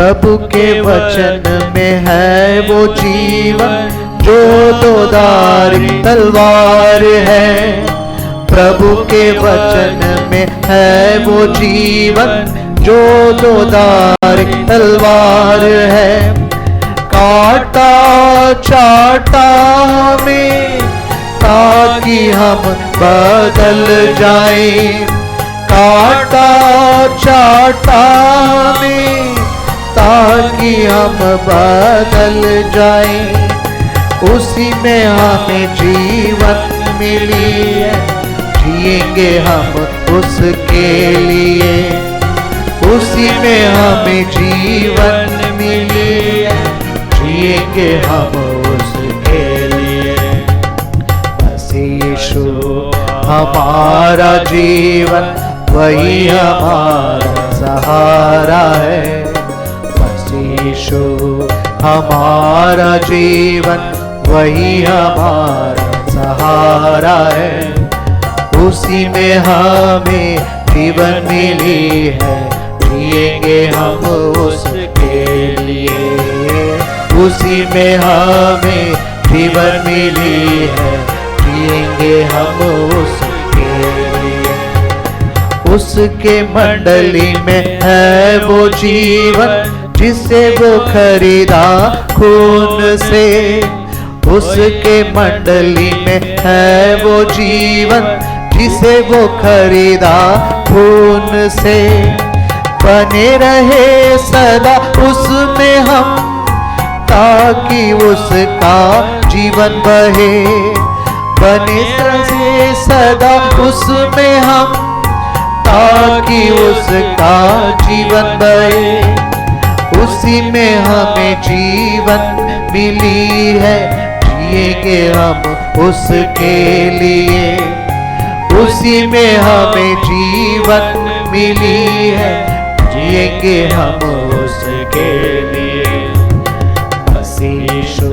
प्रभु के वचन में है वो जीवन जो दोधारी तलवार है। प्रभु के वचन में है वो जीवन जो दोधारी तलवार है। काटा चाटा हमें ताकि हम बदल जाएं। काटा चाटा हमें ताकि हम बदल जाएं। उसी में हमें जीवन मिली है, जिएंगे हम उसके लिए। उसी में हमें जीवन मिली है, जिएंगे हम उसके लिए। मसीह यीशु हमारा जीवन, वही हमारा सहारा है। मसीह यीशु हमारा जीवन, वही हमारा सहारा है। उसी में हमें जीवन मिली है, जिएंगे हम उसके लिए। उसी में हमें जीवन मिली है, जिएंगे हम उसके लिए। उसके मंडली में है वो जीवन जिसे वो खरीदा खून से। उसके मंडली में है वो जीवन जिसे वो खरीदा खून से। बने रहे सदा उसमें हम, ताकि उसका जीवन बहे। बने रहे सदा उसमें हम, ताकि उसका जीवन बहे। उसी में हमें जीवन मिली है, जिएंगे हम उसके लिए। उसी में हमें जीवन मिली है, जिएंगे हम उसके लिए। मसीह यीशु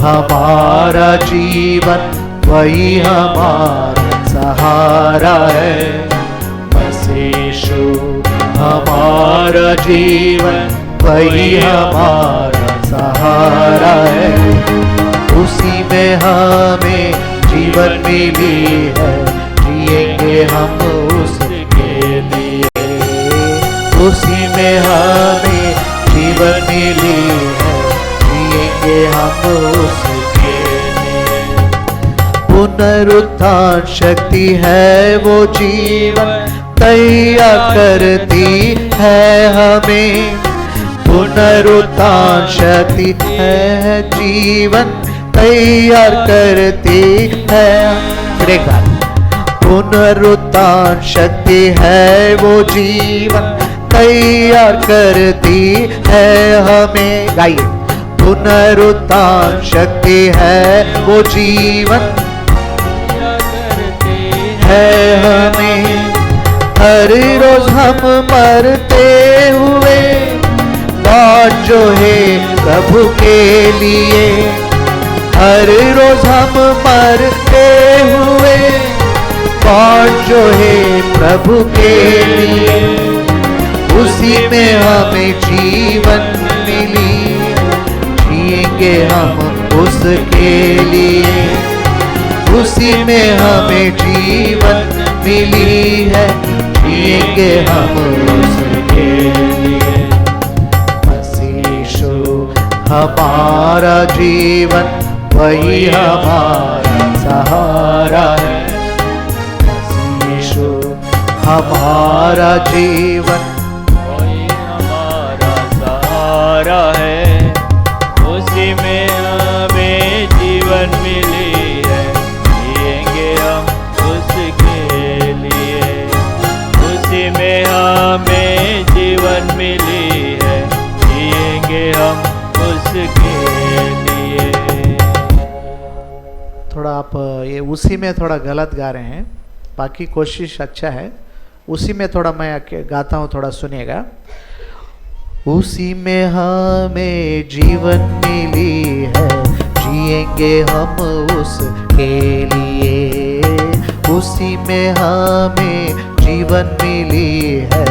हमारा जीवन, वही हमारा सहारा है। मसीह यीशु हमारा जीवन, वही हमारा सहारा है। उसी में हमें जीवन मिली है, जिएंगे हम उसके लिए। उसी में हमें जीवन मिली है, जिएंगे हम उसके लिए। पुनरुत्थान शक्ति है वो जीवन, तैयार करती है हमें। पुनरुत्थान शक्ति है जीवन, तैयार करती है। पुनरुत्थान शक्ति है वो जीवन, तैयार करती है हमें। गाइए। पुनरुत्थान शक्ति है वो जीवन, है हमें। हर रोज हम मरते हुए बाट जो है प्रभु के लिए। हर रोज हम मरते हुए बाट जो है प्रभु के लिए। उसी में हमें जीवन मिली, जिएंगे हम उसके लिए। उसी में हमें जीवन मिली है, जिएंगे हम उसके लिए। मसीह यीशु हमारा जीवन, वही हमारा सहारा है। मसीह यीशु हमारा जीवन, वही हमारा सहारा है। उसी में हमें जीवन मिली है, जिएंगे हम उसके लिए। उसी में हमें जीवन मिली है, जिएंगे हम उसके लिए। थोड़ा आप ये उसी में थोड़ा गलत गा रहे हैं, बाकी कोशिश अच्छा है। उसी में थोड़ा मैं गाता हूँ, थोड़ा सुनिएगा। उसी में हमें जीवन मिली है, जिएंगे हम उसके लिए। उसी में हमें जीवन मिली है,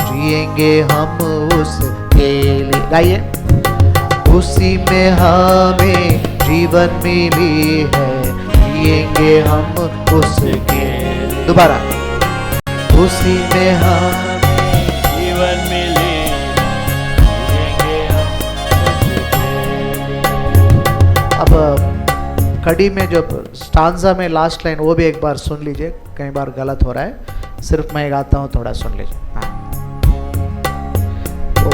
जिएंगे हम उसके के लिए। गाइए। उसी में हमें जीवन मिली है, जिएंगे हम उसके। दोबारा। उसी में हमें जीवन मिले, जिएंगे हम उसके लिए। अब कड़ी में जो स्टांजा में लास्ट लाइन वो भी एक बार सुन लीजिए, कई बार गलत हो रहा है, सिर्फ मैं गाता हूँ, थोड़ा सुन लीजिए। हाँ, तो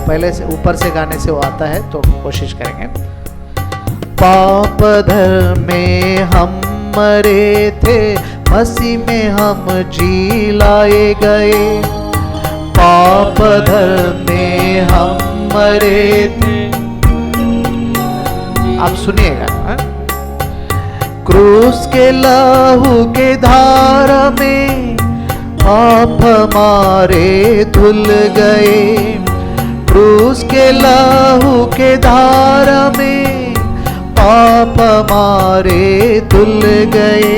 पहले से ऊपर से गाने से वो आता है, तो कोशिश करेंगे। पाप धर्म में हम मरे थे, मसीह में हम जी लाए गए। पाप धर्म में हम मरे थे। आप सुनिएगा। क्रूस के लहू के धारा में पाप हमारे धुल गए। क्रूस के लहू के धारा में पाप हमारे धुल गए।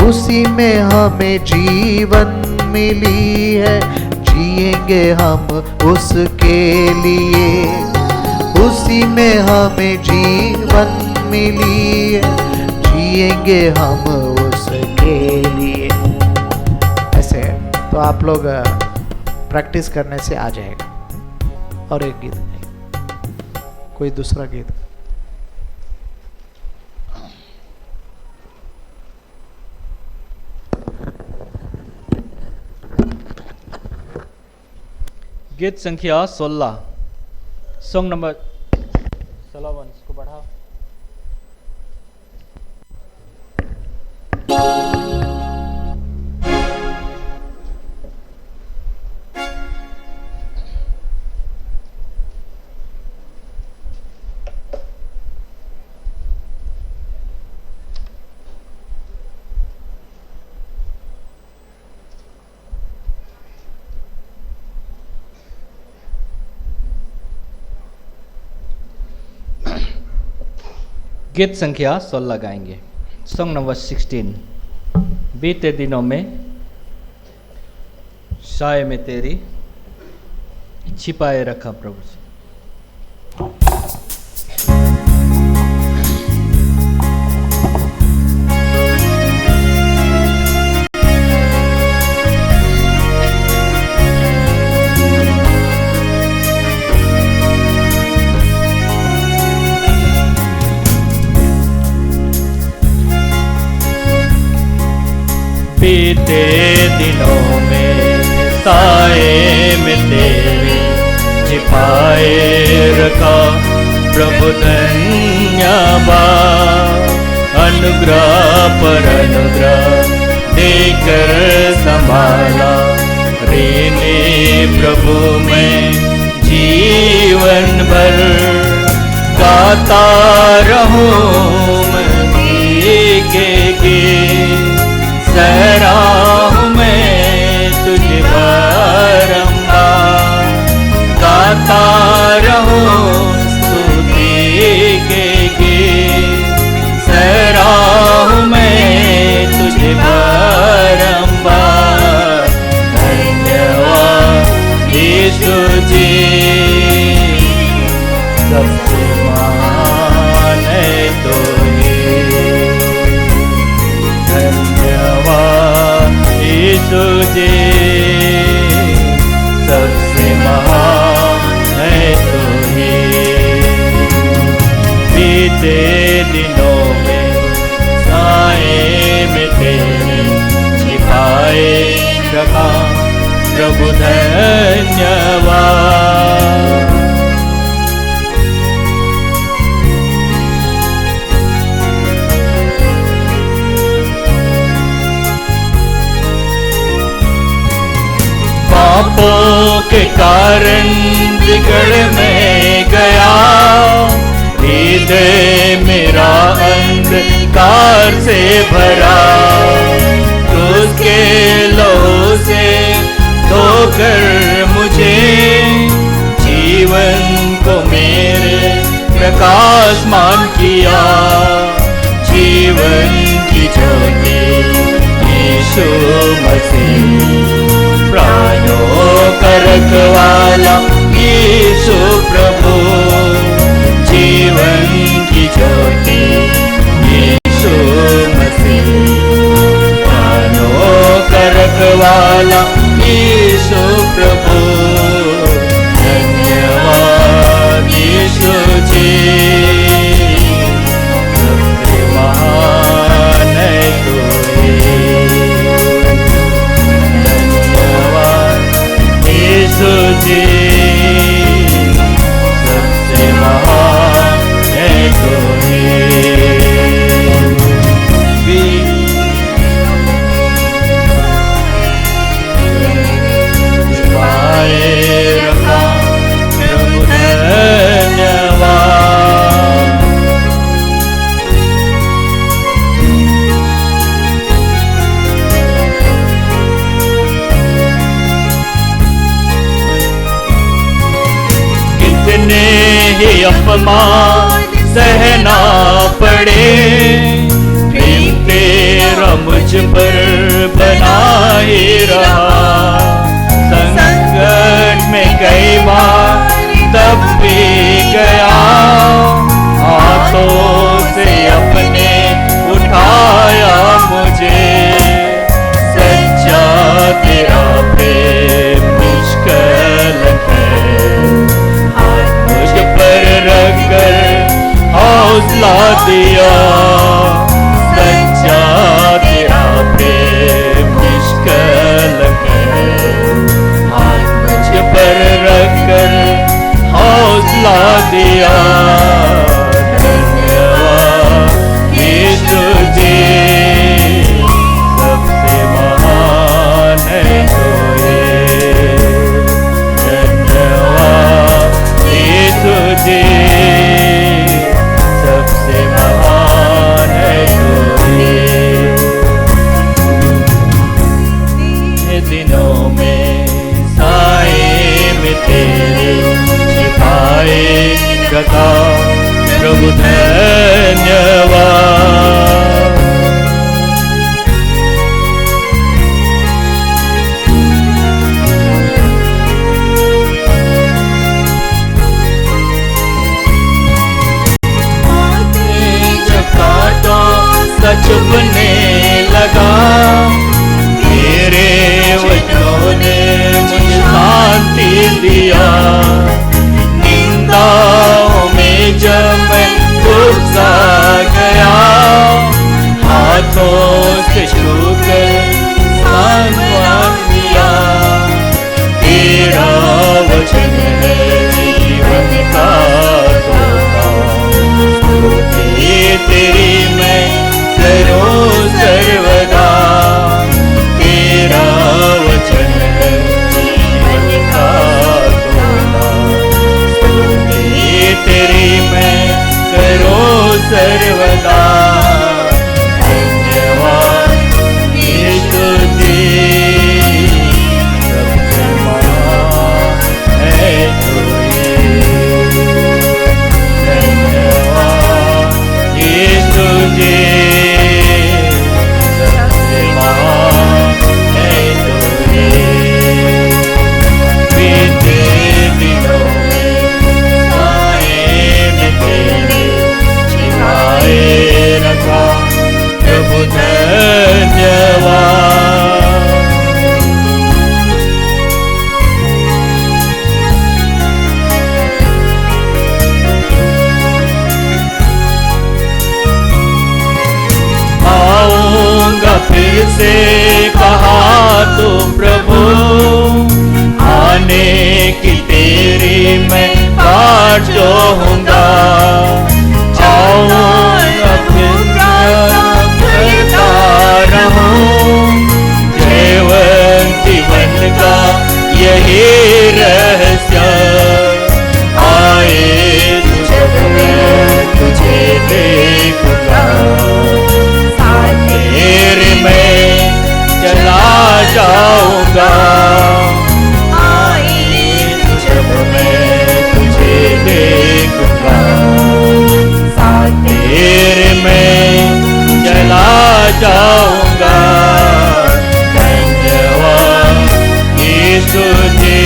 उसी में हमें जीवन मिली है, जिएंगे हम उसके लिए। उसी में हमें जीवन मिली है, जिएंगे हम उसके लिए। ऐसे तो आप लोग प्रैक्टिस करने से आ जाएगा। और एक गीत, कोई दूसरा गीत। गीत संख्या 16, सॉन्ग नंबर 16 इसको बढ़ाओ। गीत संख्या 16 गाएंगे, सॉन्ग नंबर 16। बीते दिनों में साए में तेरी छिपाए रखा प्रभु से। बीते दिनों में साए में तेरे छिपाए रखा प्रभु धन्यवाद। अनुग्रह पर अनुग्रह देकर संभाला रीने प्रभु में जीवन भर। गाता रहूं मैं के सहराहूं मैं तुझे बारंबार। गाता रहूं स्तुति के गीत, सहराहूं मैं तुझे बारंबार। धन्यवाद यीशु जी, सबसे महान है तो यीशु जी, सबसे महान है तू ही। बीते दिनों में साए में तेरे छिपाए रखा प्रभु धन्यवाद। पापों के कारण बिगड़ मैं गया, हृदय मेरा अंधकार से भरा। क्रूस के लहू से धोकर मुझे जीवन को मेरे प्रकाशमान किया। जीवन की ज्योति यीशु मसीह, प्राणों का रखवाला यीशु प्रभु, जीवन की ज्योति यीशु मसीह, प्राणों का रखवाला यीशु प्रभु, धन्यवाद यीशु जी, सबसे महान है कोई, धन्यवाद यीशु जी, सबसे महान है कोई। रखा प्रभु धन्यवाद, कितने ही अपमान सहना पड़े, प्रेम तेरा मुझ पर बना ही रहा, संकट में कई बार तब भी गया, हाथों से अपने उठाया मुझे, सच्चा तेरा प्रेम निष्कलंक है, हाथ मुझ पर रखकर हौसला दिया, सच्चा तेरा प्रेम निष्कलंक है, पर रखकर हौसला दिया, धन्यवाद यीशु जी, सबसे महान है कोई, धन्यवाद यीशु जी, सबसे महान है कोई। दिनों में तेरे छिपाए रखा प्रभु धन्यवाद, जब कांटों सा चुभने लगा, तेरे वचनों ने मुझे शांति दिया, निंदाओं में जब मैं डूब सा गया, हाथों से छूकर सांत्वन दिया, तेरा वचन है जीवन का तोहफा, स्तुति तेरी मैं करूं सर्वदा, तेरा वचन है जीवन का तोहफा, स्तुति तेरी मैं करूं सर्वदा, धन्यवाद यीशु जी, सबसे महान है कोई, धन्यवाद यीशु जी, सबसे महान है कोई। बीते दिनों में साए में तेरे छिपाए रखा प्रभु धन्यवाद, आऊंगा फिर से कहा तो प्रभु, आने की तेरी मैं बाट जोहूंगा, आऊंगा फिर करता रहूं, जीवन जीवन का यही रहस्य, आए जब मैं तुझे देखूंगा, तेरे में चला जाऊंगा, जब मैं तुझे देखूंगा, तेरे में चला जाऊंगा, धन्यवाद यीशु जी,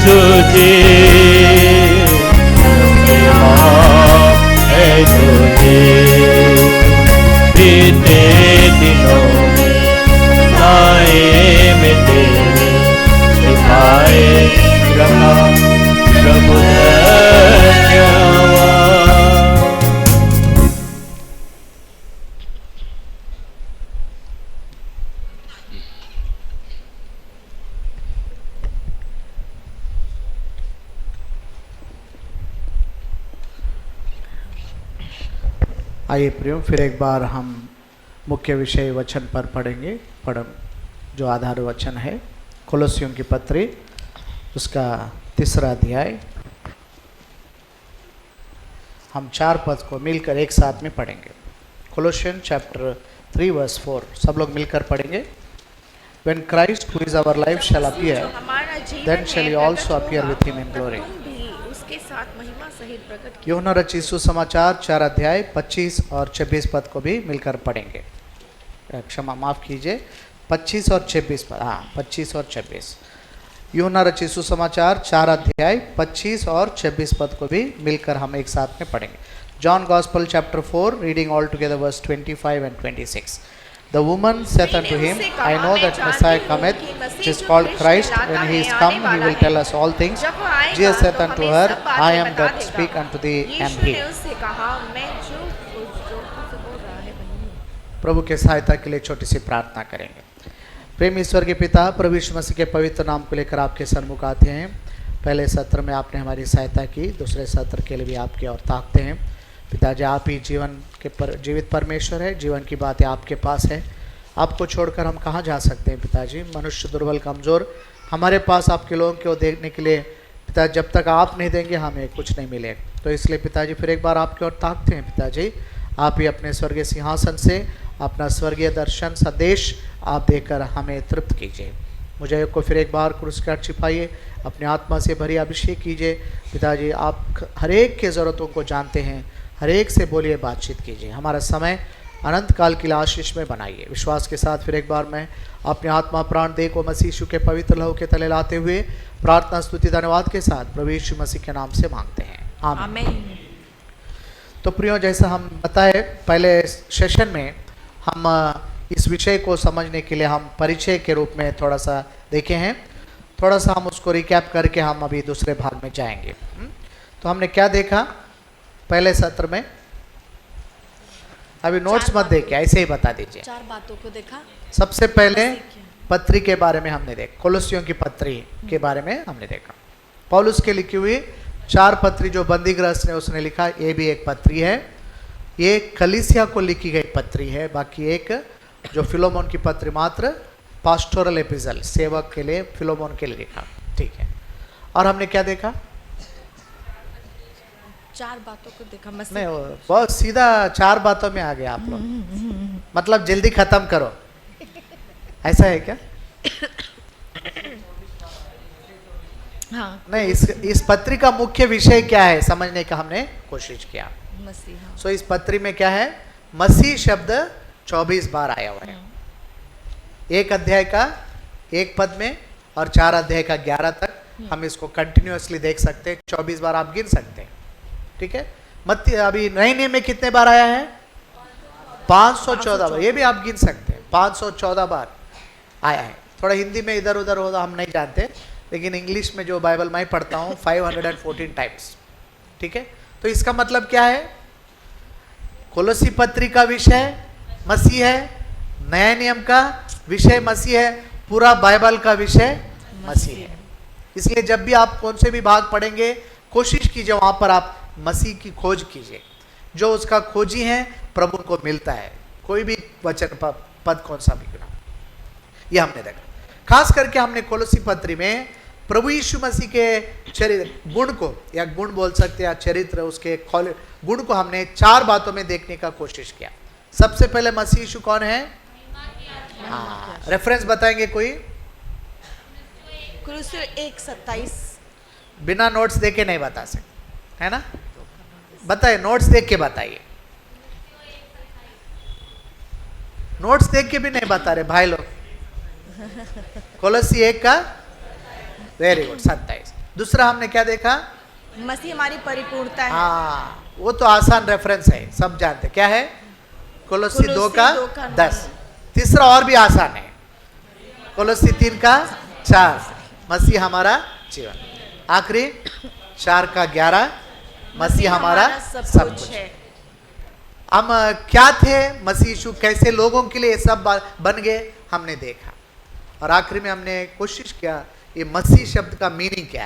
यीशु जी है तुझे बीते दिनों साए में तेरे सिपाए रखा प्रभु धन्यवाद। आइए प्रियो, फिर एक बार हम मुख्य विषय वचन पर पढ़ेंगे। जो आधार वचन है कोलोसियों की पत्री उसका 3 अध्याय। हम 4 पद को मिलकर एक साथ में पढ़ेंगे। कोलोसियन चैप्टर 3 वर्स 4 सब लोग मिलकर पढ़ेंगे। When Christ who is our life shall appear, then shall he also appear with him in glory. उसके साथ महिमा सहित प्रकट यूहन्ना रचित सुसमाचार 4 अध्याय 25 और 26 पद को भी मिलकर पढ़ेंगे। क्षमा माफ कीजिए, 25 और 26 पद, हाँ 25 और 26। यूहन्ना रचित सुसमाचार 4 अध्याय 25 और 26 पद को भी मिलकर हम एक साथ में पढ़ेंगे। John gospel chapter 4 reading all together verse 25 and 26। The woman saith unto him, I know that Messiah cometh, which is called Christ. When he is come, he will tell us all things. Jesus saith unto her, I am that speak unto thee, am he. उससे कहा, मैं जो तुझसे बोल रहा है वही हूँ। प्रभु के सहायता के लिए छोटी सी प्रार्थना करेंगे। प्रेम ईश्वर के पिता, प्रभु यीशु मसीह के पवित्र नाम को लेकर आपके सन्मुख आते हैं। पहले सत्र में आपने हमारी सहायता की, दूसरे सत्र के लिए भी आपकी ओर ताकते हैं। पिताजी, आप ही जीवन के जीवित परमेश्वर है, जीवन की बातें आपके पास है। आपको छोड़कर हम कहाँ जा सकते हैं पिताजी। मनुष्य दुर्बल कमज़ोर, हमारे पास आपके लोगों को देखने के लिए पिता जब तक आप नहीं देंगे हमें कुछ नहीं मिलेगा। तो इसलिए पिताजी फिर एक बार आपकी ओर ताकते हैं। पिताजी, आप ही अपने स्वर्गीय सिंहासन से अपना स्वर्गीय दर्शन संदेश आप देकर हमें तृप्त कीजिए। मुझे को फिर एक बार क्रूस पर छिपाइए, अपने आत्मा से भरी अभिषेक कीजिए। पिताजी, आप हर एक के ज़रूरतों को जानते हैं, हर एक से बोलिए, बातचीत कीजिए। हमारा समय अनंत काल की आशीष में बनाइए। विश्वास के साथ फिर एक बार मैं अपने आत्मा प्राण देह को मसीह यीशु के पवित्र लहू के तले लाते हुए प्रार्थना स्तुति धन्यवाद के साथ प्रभु यीशु मसीह के नाम से मांगते हैं, आमीन। तो प्रियो, जैसा हम बताए पहले सेशन में, हम इस विषय को समझने के लिए हम परिचय के रूप में थोड़ा सा देखे हैं। थोड़ा सा हम उसको रिकैप करके हम अभी दूसरे भाग में जाएंगे। तो हमने क्या देखा पहले सत्र में? अभी नोट्स मत देखिए, ऐसे ही बता दीजिए। 4 बातों को देखा। सबसे पहले पत्री के बारे में हमने देखा, कोलोसियों की पत्री के बारे में हमने देखा। पौलुस के लिखी हुई 4 पत्री जो बंदी गृहस्थ ने उसने लिखा, ये भी एक पत्री है। ये कलीसिया को लिखी गई पत्री है। बाकी एक जो फिलोमोन की पत्री मात्र पास्टोरल एपिजल, सेवक के लिए, फिलोमोन के लिए लिखा। ठीक है। और हमने क्या देखा? 4 बातों को देखा। नहीं, बहुत सीधा 4 बातों में आ गए आप लोग। मतलब जल्दी खत्म करो, ऐसा है क्या? हाँ। नहीं, इस पत्री का मुख्य विषय क्या है समझने का हमने कोशिश किया। मसीह। हाँ। सो इस पत्री में क्या है? मसीह शब्द 24 बार आया हुआ है। 1 अध्याय का 1 पद में और 4 अध्याय का 11 तक हम इसको कंटिन्यूअसली देख सकते हैं। 24 बार आप गिन सकते हैं। ठीक है। अभी नए नियम में कितने बार आया है? 514 बार। ये भी आप गिन सकते हैं, 514 बार आया है। थोड़ा हिंदी में इधर उधर होगा, हम नहीं जानते, लेकिन इंग्लिश में जो बाइबल मैं पढ़ता हूँ 514 टाइम्स। ठीक है। तो इसका मतलब क्या है? कोलोसी पत्री का विषय मसीह है, नया नियम का विषय मसीह है, पूरा बाइबल का विषय मसीह है। इसलिए जब भी आप कौन से भी भाग पढ़ेंगे, कोशिश कीजिए वहां पर आप मसीह की खोज कीजिए। जो उसका खोजी है प्रभु को मिलता है, कोई भी वचन पद कौन सा भी गिना। यह हमने देखा। खास करके हमने कोलोसी पत्री में प्रभु यीशु मसीह के चरित्र गुण को, या गुण बोल सकते हैं, या चरित्र, उसके गुण को हमने 4 बातों में देखने का कोशिश किया। सबसे पहले मसीह यीशु कौन है? हाँ, रेफरेंस बताएंगे कोई? कुलुस्सी 1:27। बिना नोट्स देके नहीं बता सकते, है ना? बताइए, नोट्स देख के बताइए। नोट्स देख के भी नहीं बता रहे भाई लोग। कोलोसी 1 का वेरी गुड 27। दूसरा हमने क्या देखा? मसीह हमारी परिपूर्णता है। हाँ, वो तो आसान रेफरेंस है, सब जानते क्या है? कोलोसी 2 का 10। तीसरा और भी आसान है, कोलोसी 3 का 4, मसीह हमारा जीवन। आखिरी 4 का 11, मसीह हमारा सब कुछ है। हम क्या थे, मसीह यीशु कैसे लोगों के लिए सब बन गए, हमने देखा। और आखिरी में हमने कोशिश किया ये मसीह शब्द का मीनिंग क्या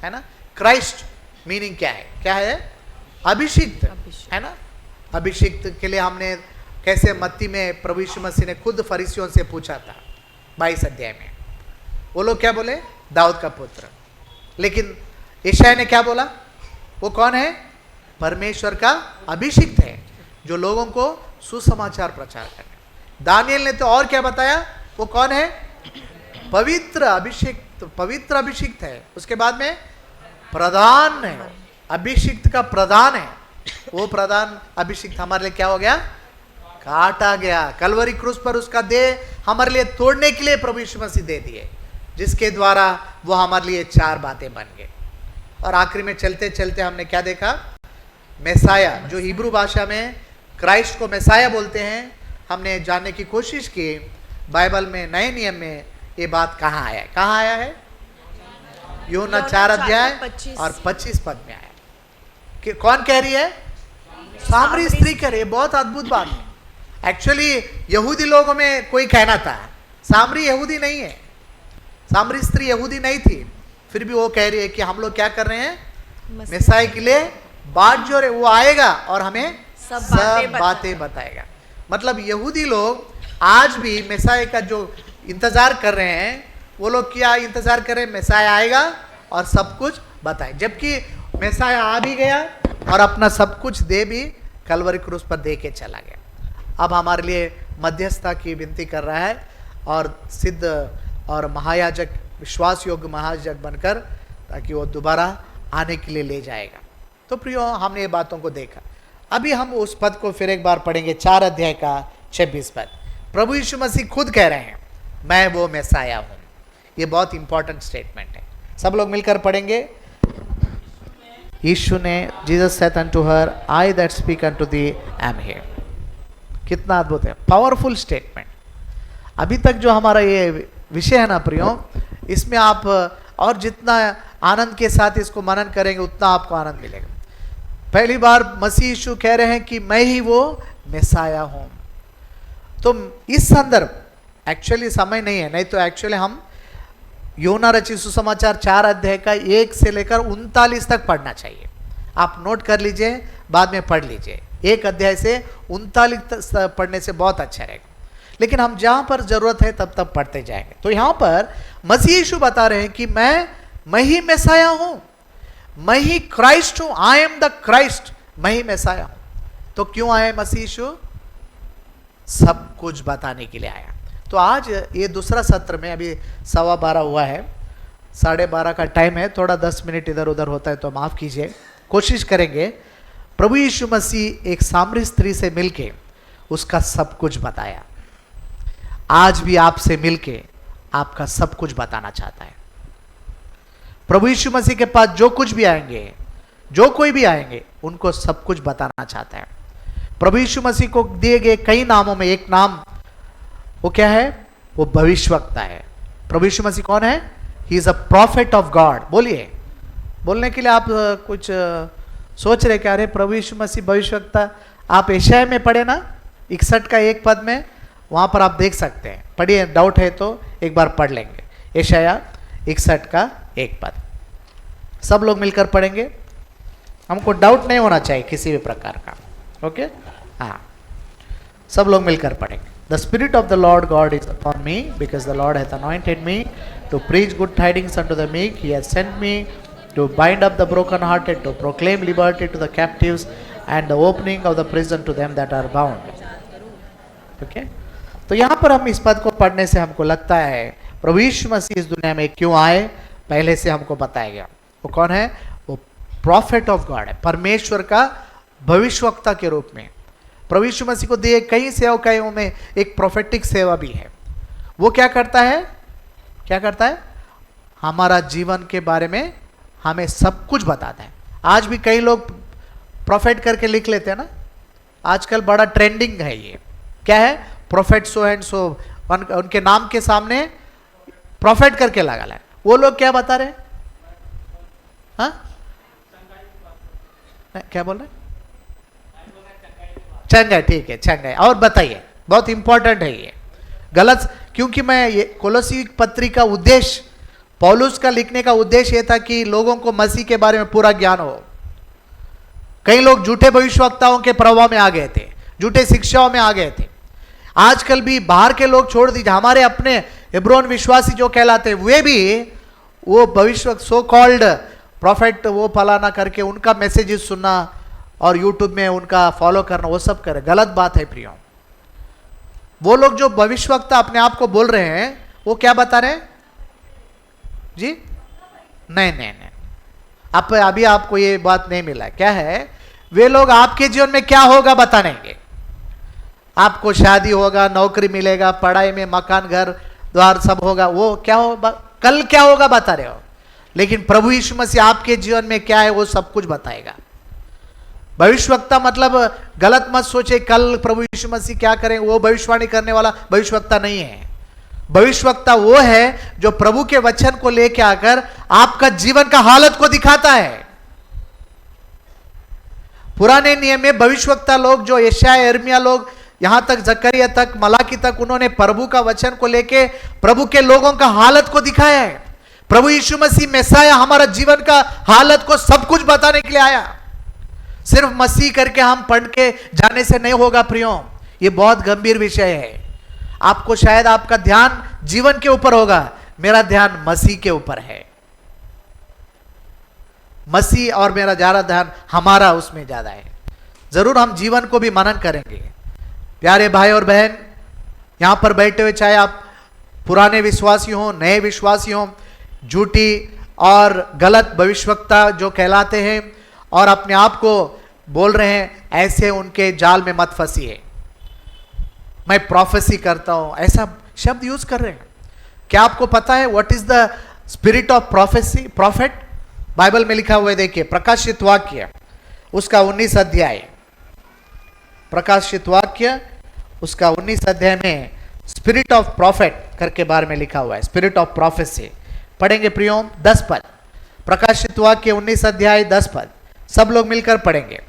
है ना? क्राइस्ट मीनिंग क्या है? क्या है? अभिषिक्त, है ना? अभिषिक्त के लिए हमने कैसे मत्ती में प्रभु यीशु मसीह ने खुद फरीसियों से पूछा था 22 अध्याय में। वो लोग क्या बोले? दाऊद का पुत्र। लेकिन यशायाह ने क्या बोला? वो कौन है? परमेश्वर का अभिषिक्त है जो लोगों को सुसमाचार प्रचार करे। दानियल ने तो और क्या बताया? वो कौन है? पवित्र अभिषिक्त, पवित्र अभिषिक्त है। उसके बाद में प्रधान है, अभिषिक्त का प्रधान है। वो प्रधान अभिषिक्त हमारे लिए क्या हो गया? काटा गया कलवरी क्रूस पर, उसका देह हमारे लिए तोड़ने के लिए प्रभु यीशु मसीह दे दिए, जिसके द्वारा वो हमारे लिए 4 बातें बन गए। और आखिरी में चलते चलते हमने क्या देखा? मेसाया, जो हिब्रू भाषा में क्राइस्ट को मेसाया बोलते हैं, हमने जानने की कोशिश की बाइबल में नए नियम में ये बात कहाँ आया है? कहाँ आया है? यूहन्ना 4 अध्याय और 25 पद में आया कि कौन कह रही है? सामरी स्त्री कह रही है। बहुत अद्भुत बात है। एक्चुअली यहूदी लोगों में कोई कहना था, सामरी यहूदी नहीं है, सामरी स्त्री यहूदी नहीं थी, फिर भी वो कह रही है कि हम लोग क्या कर रहे हैं? मेसाई के लिए बाट जो रहे, वो आएगा और हमें सब बातें बताएगा। मतलब यहूदी लोग आज भी मेसाई का जो इंतजार कर रहे हैं, वो लोग क्या इंतजार कर रहे हैं? मेसाई आएगा और सब कुछ बताए। जबकि मेसाई आ भी गया और अपना सब कुछ दे भी कलवरी क्रूस पर दे के चला गया। अब हमारे लिए मध्यस्थता की विनती कर रहा है और सिद्ध और महायाजक, विश्वास योग्य महायाजक बनकर, ताकि वो दोबारा आने के लिए ले जाएगा। तो प्रियो, हमने ये बातों को देखा। अभी हम उस पद को फिर एक बार पढ़ेंगे, 4 अध्याय का 26 पद। प्रभु यीशु मसीह खुद कह रहे हैं, मैं वो मेसाया हूँ। ये बहुत इंपॉर्टेंट स्टेटमेंट है, सब लोग मिलकर पढ़ेंगे। यीशु ने, Jesus said unto her, I that speak unto the am here. कितना अद्भुत है, पावरफुल स्टेटमेंट। अभी तक जो हमारा ये विषय है ना प्रियो, इसमें आप और जितना आनंद के साथ इसको मनन करेंगे उतना आपको आनंद मिलेगा। पहली बार मसीह यीशु कह रहे हैं कि मैं ही वो मेसाया हूं। तो इस संदर्भ, एक्चुअली समय नहीं है, नहीं तो एक्चुअली हम यूहन्ना रचित सुसमाचार 4 अध्याय का 1 से लेकर 39 तक पढ़ना चाहिए। आप नोट कर लीजिए, बाद में पढ़ लीजिए। 1 अध्याय से 39 तक पढ़ने से बहुत अच्छा रहेगा। लेकिन हम जहां पर जरूरत है तब तब पढ़ते जाएंगे। तो यहां पर मसीह यीशु बता रहे हैं कि मैं ही मेसाया हूं, मैं ही क्राइस्ट हूं, आई एम द क्राइस्ट, मैं ही मेसाया हूं। तो क्यों आए मसीह यीशु? सब कुछ बताने के लिए आया। तो आज ये दूसरा सत्र में, अभी 12:15 हुआ है, 12:30 का टाइम है, थोड़ा 10 मिनट इधर उधर होता है तो माफ कीजिए। कोशिश करेंगे प्रभु यीशु मसीह एक सामरी स्त्री से मिलके उसका सब कुछ बताया। आज भी आपसे मिलके आपका सब कुछ बताना चाहता है। प्रभु यीशु मसीह के पास जो कुछ भी आएंगे, जो कोई भी आएंगे, उनको सब कुछ बताना चाहता है। प्रभु यीशु मसीह को दिए गए कई नामों में एक नाम वो क्या है? वो भविष्यवक्ता है। प्रभु यीशु मसीह कौन है? He is a profit of God. बोलिए, बोलने के लिए आप कुछ सोच रहे क्या? अरे प्रभु यीशु मसीह भविष्यवक्ता, आप यशायाह में पढ़े ना 61 का 1 पद में, वहां पर आप देख सकते हैं। पढ़िए, डाउट है तो एक बार पढ़ लेंगे। यशायाह 61 का 1 पद सब लोग मिलकर पढ़ेंगे। हमको डाउट नहीं होना चाहिए किसी भी प्रकार का। ओके, हाँ, सब लोग मिलकर पढ़ेंगे। The Spirit of the Lord God is upon me, because the Lord hath anointed me to preach good tidings unto the meek. He has sent me to bind up the brokenhearted, to proclaim liberty to the captives, and the opening of the prison to them that are bound. Okay? तो यहाँ पर हम इस पद को पढ़ने से हमको लगता है प्रभु यीशु मसीह इस दुनिया में क्यों आए, पहले से हमको बताया गया। वो कौन है? वो प्रॉफिट ऑफ गॉड है, परमेश्वर का भविष्यवक्ता के रूप में। प्रभु यीशु मसीह को दिए कई सेवकाओं में एक प्रोफेटिक सेवा भी है। वो क्या करता है? क्या करता है? हमारा जीवन के बारे में हमें सब कुछ बताता है। आज भी कई लोग प्रोफेट करके लिख लेते हैं ना, आजकल बड़ा ट्रेंडिंग है ये। क्या है? प्रोफेट सो एंड सो, उनके नाम के सामने प्रोफेट करके लगा है। वो लोग क्या बता रहे हैं? हाँ, क्या बोल रहे हैं? चंगाई, ठीक है, चंगाई। और बताइए, बहुत इंपॉर्टेंट है ये। गलत, क्योंकि मैं ये कोलोसी पत्री का उद्देश्य, पौलुस का लिखने का उद्देश्य ये था कि लोगों को मसीह के बारे में पूरा ज्ञान हो। कई लोग झूठे भविष्यवक्ताओं के प्रभाव में आ गए थे, झूठे शिक्षाओं में आ गए थे। आजकल भी बाहर के लोग छोड़ दीजिए, हमारे अपने हेब्रोन विश्वासी जो कहलाते हैं, वे भी वो भविष्य सो कॉल्ड प्रॉफिट वो फलाना करके उनका मैसेजेस सुनना और यूट्यूब में उनका फॉलो करना, वो सब करे। गलत बात है प्रियो। वो लोग जो भविष्यवक्ता अपने आप को बोल रहे हैं, वो क्या बता रहे हैं जी? नहीं नहीं नहीं, अभी आपको ये बात नहीं मिला। क्या है? वे लोग आपके जीवन में क्या होगा बताएंगे। आपको शादी होगा, नौकरी मिलेगा, पढ़ाई में मकान घर द्वार सब होगा, वो क्या होगा, कल क्या होगा बता रहे हो। लेकिन प्रभु यीशु मसीह आपके जीवन में क्या है वो सब कुछ बताएगा। भविष्यवक्ता मतलब गलत मत सोचे कल प्रभु यीशु मसीह क्या करें, वो भविष्यवाणी करने वाला भविष्यवक्ता नहीं है। भविष्यवक्ता वो है जो प्रभु के वचन को लेकर आकर आपका जीवन का हालत को दिखाता है। पुराने नियम में भविष्यवक्ता लोग जो यशायाह, यिर्मयाह लोग, यहां तक जकरिया तक, मलाकी तक, उन्होंने प्रभु का वचन को लेके प्रभु के लोगों का हालत को दिखाया है। प्रभु यीशु मसीह मैसाया हमारा जीवन का हालत को सब कुछ बताने के लिए आया। सिर्फ मसीह करके हम पढ़ के जाने से नहीं होगा प्रियो, ये बहुत गंभीर विषय है। आपको शायद आपका ध्यान जीवन के ऊपर होगा, मेरा ध्यान मसीह के ऊपर है। मसीह और मेरा ज्यादा ध्यान हमारा उसमें ज्यादा है। जरूर हम जीवन को भी मनन करेंगे। प्यारे भाई और बहन, यहां पर बैठे हुए चाहे आप पुराने विश्वासी हो, नए विश्वासी हो, झूठी और गलत भविष्यवक्ता जो कहलाते हैं और अपने आप को बोल रहे हैं, ऐसे उनके जाल में मत फंसिए। मैं प्रोफेसी करता हूं, ऐसा शब्द यूज कर रहे हैं। क्या आपको पता है what is the spirit of prophecy, profit? Bible में लिखा हुआ है, देखिए प्रकाशित वाक्य उसका 19 अध्याय, प्रकाशित वाक्य उसका 19 अध्याय में स्पिरिट ऑफ प्रॉफिट करके बारे में लिखा हुआ है, स्पिरिट ऑफ प्रोफेसी। पढ़ेंगे प्रियो 10 पद, प्रकाशित वाक्य 19 अध्याय 10 पद, सब लोग मिलकर पढ़ेंगे।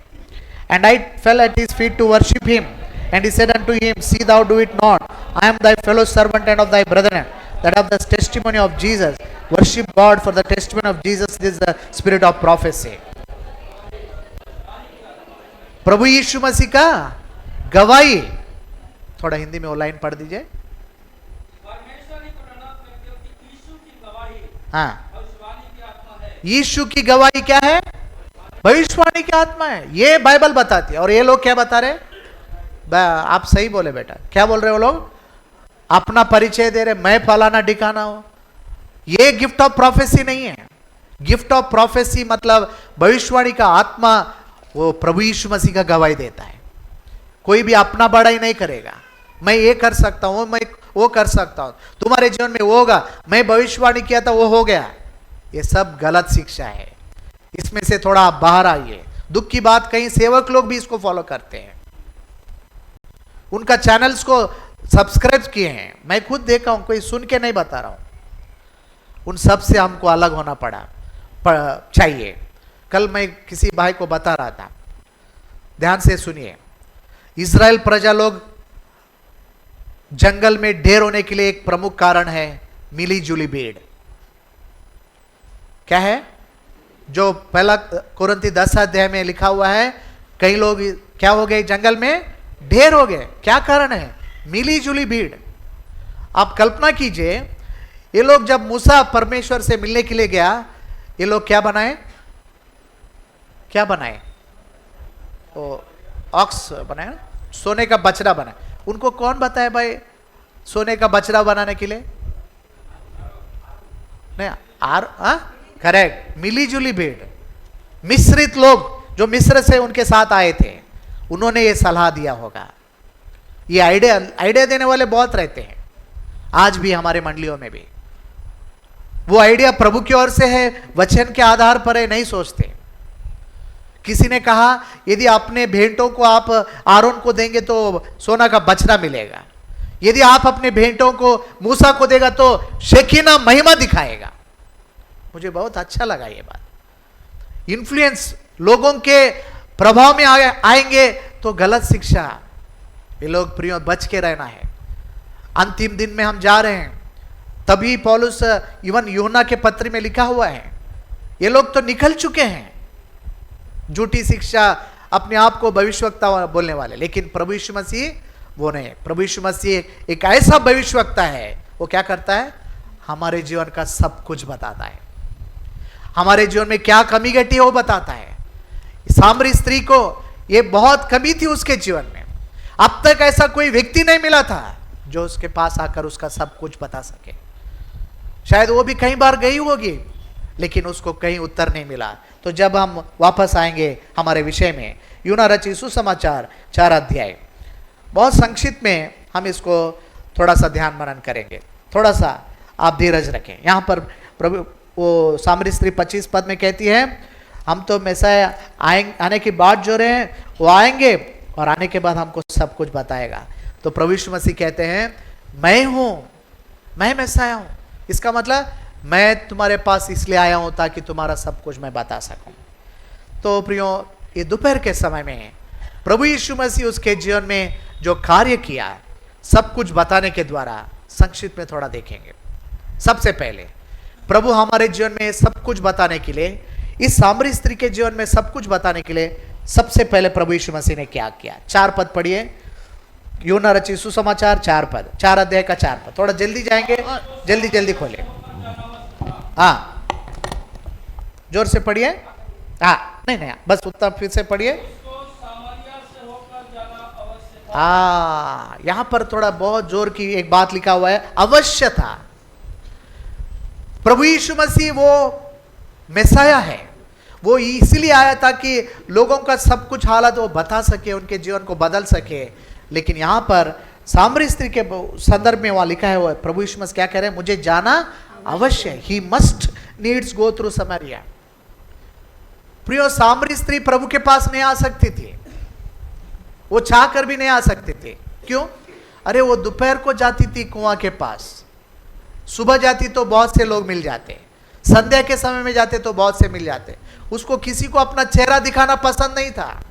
And I fell at his feet to worship him and he said unto him, see thou do it not, I am thy fellow servant and of thy brethren that of the testimony of Jesus, worship God, for the testimony of Jesus is the spirit of prophecy। प्रभु यीशु मसीह का गवाही, थोड़ा हिंदी में वो line पढ़ दीजिए। हाँ, यीशु की गवाही क्या है? भविष्यवाणी की आत्मा है। ये बाइबल बताती है। और ये लोग क्या बता रहे? आप सही बोले बेटा, क्या बोल रहे हो लोग? अपना परिचय दे रहे, मैं फलाना ठिकाना हो। ये गिफ्ट ऑफ प्रोफेसी नहीं है। गिफ्ट ऑफ प्रोफेसी मतलब भविष्यवाणी का आत्मा, वो प्रभु यीशु मसीह का गवाही देता है। कोई भी अपना बड़ाई नहीं करेगा, मैं ये कर सकता हूं, मैं वो कर सकता हूं, तुम्हारे जीवन में वो होगा, मैं भविष्यवाणी किया था वो हो गया। ये सब गलत शिक्षा है। इसमें से थोड़ा आप बाहर आइए। दुख की बात, कई सेवक लोग भी इसको फॉलो करते हैं, उनका चैनल्स को सब्सक्राइब किए हैं। मैं खुद देखा हूं, कोई सुन के नहीं बता रहा हूं। उन सब से हमको अलग होना चाहिए। कल मैं किसी भाई को बता रहा था, ध्यान से सुनिए। इजराइल प्रजा लोग जंगल में ढेर होने के लिए एक प्रमुख कारण है मिली जुली भीड़। क्या है? जो पहला कुरिन्थी 10 अध्याय में लिखा हुआ है, कई लोग क्या हो गए? जंगल में ढेर हो गए। क्या कारण है? मिली जुली भीड़। आप कल्पना कीजिए, ये लोग जब मूसा परमेश्वर से मिलने के लिए गया, ये लोग क्या बनाए? क्या बनाए? वो ऑक्स बनाए, सोने का बछड़ा बनाए। उनको कौन बताए भाई सोने का बछड़ा बनाने के लिए? नहीं, करेक्ट, मिली जुली भीड़। मिश्रित लोग जो मिस्र से उनके साथ आए थे, उन्होंने ये सलाह दिया होगा। ये आइडिया देने वाले बहुत रहते हैं आज भी हमारे मंडलियों में भी। वो आइडिया प्रभु की ओर से है, वचन के आधार पर है, नहीं सोचते। किसी ने कहा यदि अपने भेंटों को आप आरोन को देंगे तो सोना का बछड़ा मिलेगा, यदि आप अपने भेंटों को मूसा को देगा तो शेकीना महिमा दिखाएगा। मुझे बहुत अच्छा लगा ये बात। इन्फ्लुएंस, लोगों के प्रभाव में आएंगे तो गलत शिक्षा, ये लोग प्रियो बच के रहना है। अंतिम दिन में हम जा रहे हैं, तभी पौलुस इवन यूहन्ना के पत्र में लिखा हुआ है, ये लोग तो निकल चुके हैं झूठी शिक्षा, अपने आप को भविष्यवक्ता बोलने वाले, लेकिन प्रभु यीशु मसीह वो नहीं। प्रभु यीशु मसीह एक ऐसा भविष्यवक्ता है, वो क्या करता है, हमारे जीवन का सब कुछ बताता है, हमारे जीवन में क्या कमी घटी है वो बताता है। सामरी स्त्री को ये बहुत कमी थी उसके जीवन में, अब तक ऐसा कोई व्यक्ति नहीं मिला था जो उसके पास आकर उसका सब कुछ बता सके। शायद वो भी कई बार गई होगी, लेकिन उसको कहीं उत्तर नहीं मिला। तो जब हम वापस आएंगे हमारे विषय में, यूहन्ना रचित सुसमाचार 4 अध्याय, बहुत संक्षिप्त में हम इसको थोड़ा सा ध्यान मनन करेंगे। थोड़ा सा आप धीरज रखें। यहाँ पर प्रभु वो सामरी स्त्री 25 पद में कहती है, हम तो मैसाया आने की बात जो रहे हैं वो आएंगे और आने के बाद हमको सब कुछ बताएगा। तो प्रभु यीशु मसीह कहते हैं, मैं हूं, मैं मैसाया हूं। इसका मतलब मैं तुम्हारे पास इसलिए आया हूं ताकि तुम्हारा सब कुछ मैं बता सकूं। तो प्रियो, ये दोपहर के समय में प्रभु यीशु मसीह उसके जीवन में जो कार्य किया सब कुछ बताने के द्वारा संक्षिप्त में थोड़ा देखेंगे। सबसे पहले प्रभु हमारे जीवन में सब कुछ बताने के लिए, इस सामरी स्त्री के जीवन में सब कुछ बताने के लिए सबसे पहले प्रभु यीशु मसीह ने क्या किया। 4 पद पढ़िए, यूहन्ना रचित सुसमाचार 4 पद, 4 अध्याय का 4 पद। थोड़ा जल्दी जाएंगे, जल्दी जल्दी खोले, हाँ जोर से पढ़िए। हाँ नहीं बस उतना फिर से पढ़िए। यहां पर थोड़ा बहुत जोर की एक बात लिखा हुआ है, अवश्य था। प्रभु यीशु मसीह वो मैसाया है, वो इसलिए आया था कि लोगों का सब कुछ हालत वो बता सके, उनके जीवन को बदल सके। लेकिन यहां पर सामरी स्त्री के संदर्भ में वहां लिखा है, वो प्रभु यीशु मसीह क्या कह रहे हैं, मुझे जाना अवश्य, he must needs go through Samaria. प्रियो, सामरी स्त्री प्रभु के पास नहीं आ सकती थी, वो चाह कर भी नहीं आ सकते थे। क्यों? अरे वो दोपहर को जाती थी कुआं के पास, सुबह जाती तो बहुत से लोग मिल जाते, संध्या के समय में जाते तो बहुत से मिल जाते। उसको किसी को अपना चेहरा दिखाना पसंद नहीं था,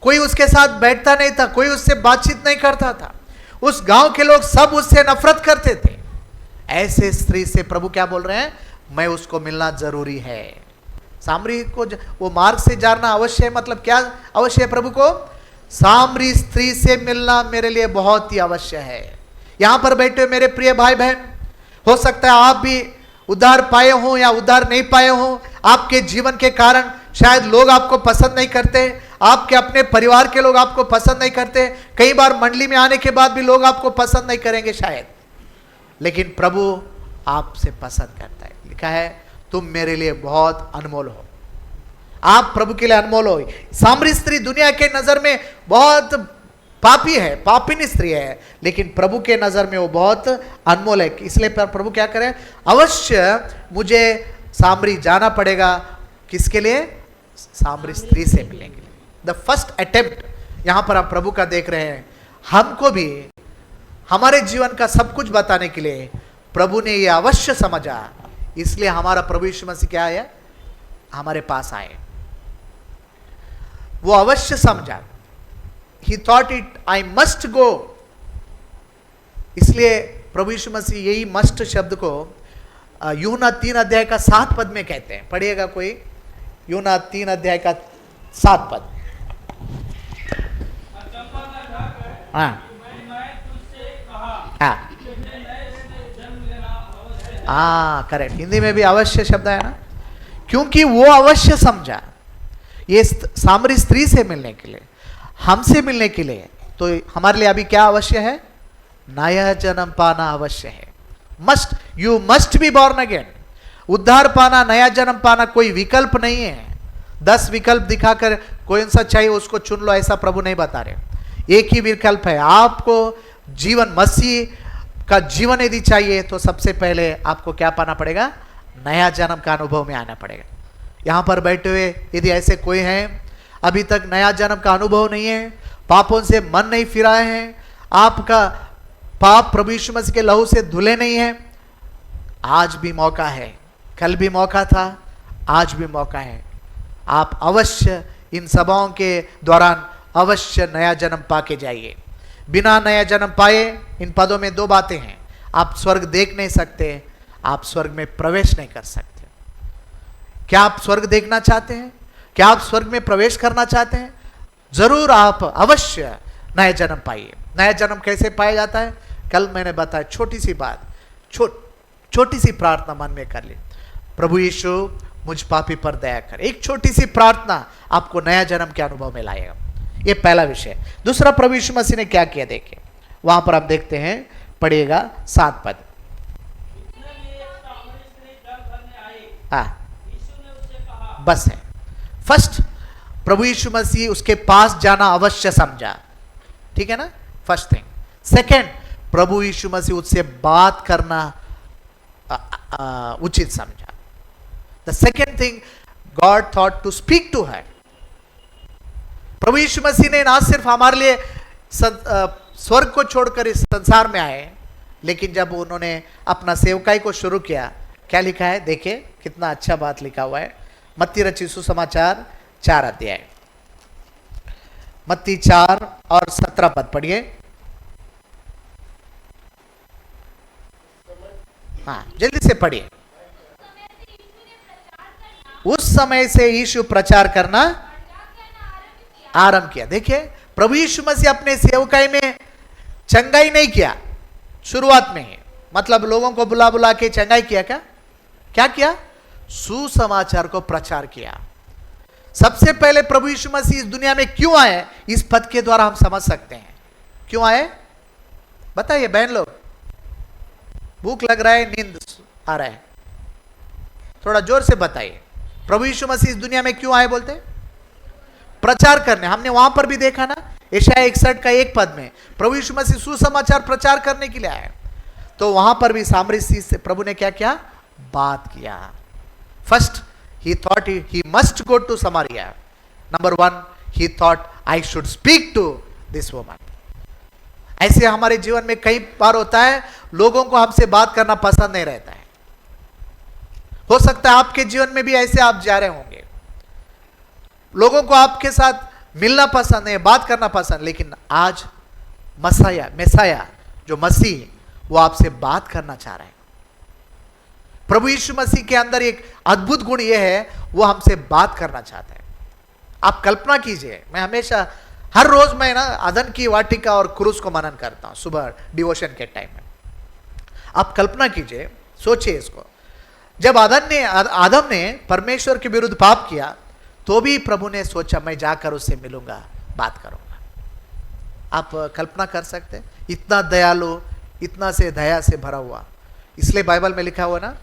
कोई उसके साथ बैठता नहीं था, कोई उससे बातचीत नहीं करता था। उस गांव के लोग सब उससे नफरत करते थे। ऐसे स्त्री से प्रभु क्या बोल रहे हैं, मैं उसको मिलना जरूरी है। सामरी को वो मार्ग से जानना अवश्य है। मतलब क्या अवश्य है प्रभु को? सामरी स्त्री से मिलना मेरे लिए बहुत ही अवश्य है। यहां पर बैठे हुए मेरे प्रिय भाई बहन, हो सकता है आप भी उद्धार पाए हो या उद्धार नहीं पाए हो। आपके जीवन के कारण शायद लोग आपको पसंद नहीं करते, आपके अपने परिवार के लोग आपको पसंद नहीं करते, कई बार मंडली में आने के बाद भी लोग आपको पसंद नहीं करेंगे शायद, लेकिन प्रभु आपसे पसंद करता है। लिखा है, तुम मेरे लिए बहुत अनमोल हो, आप प्रभु के लिए अनमोल हो। सामरी स्त्री दुनिया के नजर में बहुत पापी है, पापिनी स्त्री है, लेकिन प्रभु के नजर में वो बहुत अनमोल है। इसलिए प्रभु क्या करें, अवश्य मुझे सामरी जाना पड़ेगा। किसके लिए? सामरी स्त्री से मिलने के लिए। द फर्स्ट अटेम्प्ट यहां पर आप प्रभु का देख रहे हैं। हमको भी हमारे जीवन का सब कुछ बताने के लिए प्रभु ने यह अवश्य समझा, इसलिए हमारा प्रभु यीशु मसीह क्या है, हमारे पास आए। वो अवश्य समझा, ही thought it I must go. इसलिए प्रभु यीशु मसीह यही मस्ट शब्द को यूहन्ना 3 अध्याय का 7 पद में कहते हैं। पढ़िएगा कोई, यूहन्ना 3 अध्याय का 7 पद। हाँ करेक्ट, हिंदी में भी अवश्य शब्द है ना, क्योंकि वो अवश्य समझा। ये सामरी स्त्री से मिलने के लिए, हमसे मिलने के लिए, तो हमारे लिए अभी क्या अवश्य है? नया जन्म पाना अवश्य है। Must, you must be born again. उद्धार पाना, नया जन्म पाना कोई विकल्प नहीं है। 10 विकल्प दिखाकर कोई सा चाहिए उसको चुन लो, ऐसा प्रभु नहीं बता रहे। एक ही विकल्प है, आपको जीवन, मसीह का जीवन यदि चाहिए तो सबसे पहले आपको क्या पाना पड़ेगा? नया जन्म का अनुभव में आना पड़ेगा। यहां पर बैठे हुए यदि ऐसे कोई हैं अभी तक नया जन्म का अनुभव नहीं है, पापों से मन नहीं फिराए हैं, आपका पाप प्रभु यीशु मसीह के लहू से धुले नहीं है, आज भी मौका है। कल भी मौका था, आज भी मौका है। आप अवश्य इन सभाओं के दौरान अवश्य नया जन्म पाके जाइए। बिना नया जन्म पाए इन पदों में दो बातें हैं, आप स्वर्ग देख नहीं सकते, आप स्वर्ग में प्रवेश नहीं कर सकते। क्या आप स्वर्ग देखना चाहते हैं? क्या आप स्वर्ग में प्रवेश करना चाहते हैं? जरूर आप अवश्य नया जन्म पाइए। नया जन्म कैसे पाया जाता है? कल मैंने बताया, छोटी सी बात, छोटी सी प्रार्थना मन में कर ली, प्रभु यीशु मुझ पापी पर दया कर। एक छोटी सी प्रार्थना आपको नया जन्म के अनुभव में लाएगा। ये पहला विषय। दूसरा, प्रभु यीशु मसीह ने क्या किया देखिए, वहां पर हम देखते हैं, पढ़िएगा 7 पद। बस है। फर्स्ट, प्रभु यीशु मसीह उसके पास जाना अवश्य समझा, ठीक है ना, फर्स्ट थिंग। सेकेंड, प्रभु यीशु मसीह उससे बात करना उचित समझा। The second thing, God thought to speak to her. प्रभु यीशु मसीह ने ना सिर्फ हमारे लिए स्वर्ग को छोड़कर इस संसार में आए, लेकिन जब उन्होंने अपना सेवकाई को शुरू किया, क्या लिखा है देखिए, कितना अच्छा बात लिखा हुआ है। मत्ती रचित सुसमाचार 4 अध्याय, मत्ती 4 और 17 पद पढ़िए। हाँ, जल्दी से पढ़िए। उस समय से यीशु प्रचार करना आरंभ किया। देखिए, प्रभु यीशु मसीह अपने सेवकाई में चंगाई नहीं किया शुरुआत में ही, मतलब लोगों को बुला बुला के चंगाई किया। क्या किया? सुसमाचार को प्रचार किया। सबसे पहले प्रभु यीशु मसीह इस दुनिया में क्यों आए, इस पद के द्वारा हम समझ सकते हैं। क्यों आए बताइए बहन लोग? भूख लग रहा है, नींद आ रहा है, थोड़ा जोर से बताइए। प्रभु यीशु मसीह इस दुनिया में क्यों आए बोलते? प्रचार करने। हमने वहां पर भी देखा ना, यशायाह 61 का 1 पद में प्रभु यीशु मसीह सुसमाचार प्रचार करने के लिए आए। तो वहां पर भी सामरी से प्रभु ने क्या किया? बात किया। First, he thought he must go to Samaria. Number 1, he thought I should speak to this woman. ऐसे हमारे जीवन में कई बार होता है, लोगों को हमसे बात करना पसंद नहीं रहता है। हो सकता है आपके जीवन में भी ऐसे आप जा रहे होंगे, लोगों को आपके साथ मिलना पसंद है, बात करना पसंद, लेकिन आज मेसाया जो मसीह, वो आपसे बात करना चाह रहे हैं। प्रभु यीशु मसीह के अंदर एक अद्भुत गुण यह है, वो हमसे बात करना चाहता है। आप कल्पना कीजिए, मैं हमेशा हर रोज मैं ना अदन की वाटिका और क्रूस को मनन करता हूं सुबह डिवोशन के टाइम में। आप कल्पना कीजिए, सोचिए इसको, जब आदम ने परमेश्वर के विरुद्ध पाप किया, तो भी प्रभु ने सोचा मैं जाकर उससे मिलूंगा, बात करूंगा। आप कल्पना कर सकते हैं? इतना दयालु, इतना से दया से भरा हुआ। इसलिए बाइबल में लिखा हुआ ना,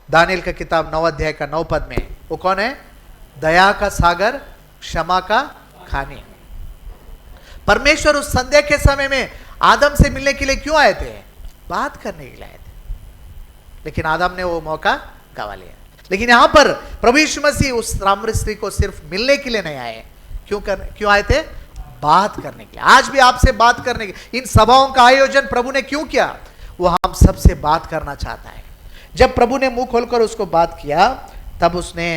दानियल का किताब 9 अध्याय का 9 पद में, वो कौन है? दया का सागर, क्षमा का खानी। परमेश्वर उस संध्या के समय में आदम से मिलने के लिए क्यों आए थे? बात करने के लिए आए थे, लेकिन आदम ने वो मौका गंवा लिया। लेकिन यहां पर प्रभु यीशु मसीह उस रामरी स्त्री को सिर्फ मिलने के लिए नहीं आए। क्यों आए थे? बात करने के लिए। आज भी आपसे बात करने के, इन सभाओं का आयोजन प्रभु ने क्यों किया? वो हम सबसे बात करना चाहता है। जब प्रभु ने मुंह खोलकर उसको बात किया, तब उसने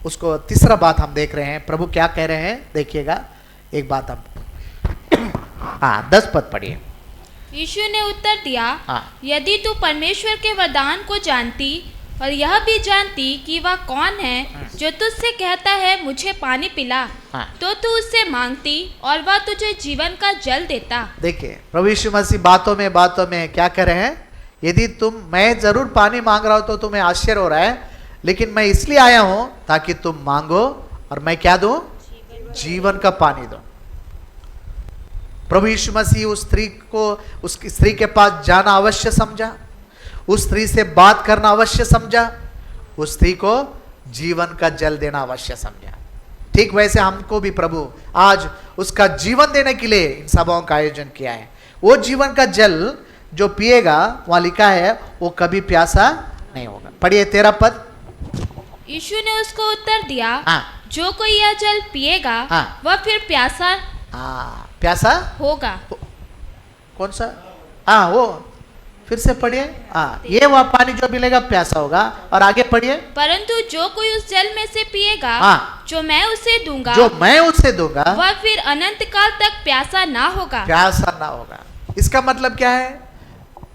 उसको तीसरा बात हम देख रहे हैं, प्रभु क्या कह रहे हैं देखिएगा। एक बात हम 10 पद पढ़िए। यीशु ने उत्तर दिया, हाँ। यदि तू परमेश्वर के वरदान को जानती और यह भी जानती कि वह कौन है जो तुझसे कहता है मुझे पानी पिला, हाँ। तो तू उससे मांगती और वह तुझे जीवन का जल देता। देखिए, प्रभु यीशु मसीह बातों में क्या कह रहे हैं? यदि मैं जरूर पानी मांग रहा हूं तो तुम्हें आश्चर्य हो रहा है, लेकिन मैं इसलिए आया हूं ताकि तुम मांगो और मैं क्या दूं? जीवन का पानी दूं। प्रभु यीशु मसीह उस स्त्री के पास जाना अवश्य समझा, उस स्त्री से बात करना अवश्य समझा, उस स्त्री को जीवन का जल देना अवश्य समझा। ठीक वैसे हमको भी प्रभु आज उसका जीवन देने के लिए इन सभाओं का आयोजन किया है। वो जीवन का जल जो पिएगा, वहां लिखा है, वो कभी प्यासा नहीं होगा। पढ़िए 13 पद। यीशु ने उसको उत्तर दिया, हाँ। जो कोई यह जल पिएगा हाँ। वह फिर प्यासा प्यासा होगा। कौन सा? हाँ, वो फिर से पढ़िए। हाँ, ये वह पानी जो मिलेगा प्यासा होगा। और आगे पढ़िए। परंतु जो कोई उस जल में से पिएगा हाँ। जो मैं उसे दूंगा जो मैं उसे दूंगा वह फिर अनंत काल तक प्यासा ना होगा। प्यासा ना होगा। इसका मतलब क्या है?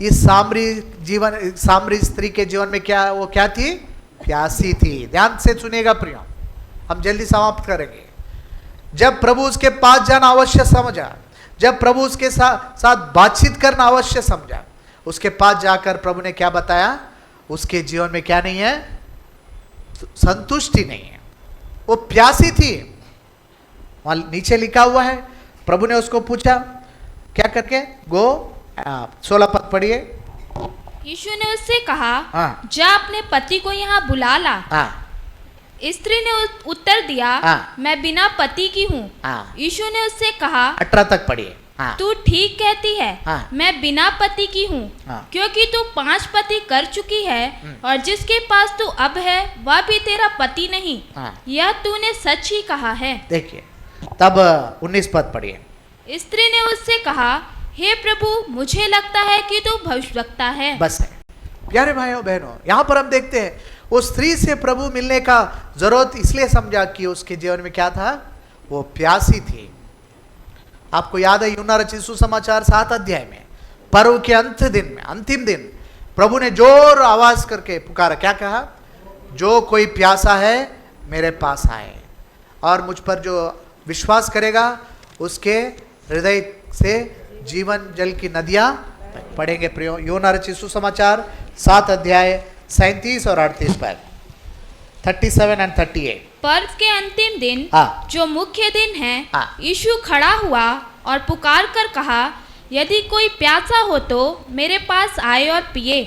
इस सामरी स्त्री के जीवन में क्या, वो क्या थी? प्यासी थी। ध्यान से सुनिएगा प्रियो, हम जल्दी समाप्त करेंगे। जब प्रभु उसके पास जाना अवश्य समझा, जब प्रभु उसके साथ बातचीत करना अवश्य समझा, उसके पास जाकर प्रभु ने क्या बताया? उसके जीवन में क्या नहीं है? संतुष्टि नहीं है। वो प्यासी थी। वहां नीचे लिखा हुआ है, प्रभु ने उसको पूछा क्या करके? गो 16 पद पढ़िए। यीशु ने उससे कहा, हाँ। जा अपने पति को यहाँ बुला ला। हाँ। स्त्री ने उत्तर दिया, हाँ। मैं बिना पति की हूँ। हाँ। यीशु ने उससे कहा, 18 तक पढ़िए। हाँ। तू ठीक कहती है, हाँ। मैं बिना पति की हूँ। हाँ। क्योंकि तू 5 पति कर चुकी है और जिसके पास तू अब है वह भी तेरा पति नहीं। हाँ। यह तूने सच ही कहा है। देखिए, तब 19 पद पढ़िए। स्त्री ने उससे कहा, हे प्रभु, मुझे लगता है कि तू भविष्यवक्ता है। बस है। प्यारे भाइयों बहनों, यहां पर हम देखते हैं वो स्त्री से प्रभु मिलने का जरूरत इसलिए समझा कि उसके जीवन में क्या था? वो प्यासी थी। आपको याद है यूहन्ना रचित सुसमाचार 7 अध्याय में पर्व के अंतिम दिन प्रभु ने जोर आवाज करके पुकारा। क्या कहा? जो कोई प्यासा है मेरे पास आए और मुझ पर जो विश्वास करेगा उसके हृदय से जीवन जल की नदियां पढ़ेंगे। प्रियो, यूहन्ना रचित सुसमाचार 7 अध्याय 37 और 38 पद, 37 एंड 38। पर्व के अंतिम दिन, हाँ। जो मुख्य दिन है, हाँ। यीशु खड़ा हुआ और पुकार कर कहा, यदि कोई प्यासा हो तो मेरे पास आए और पिए।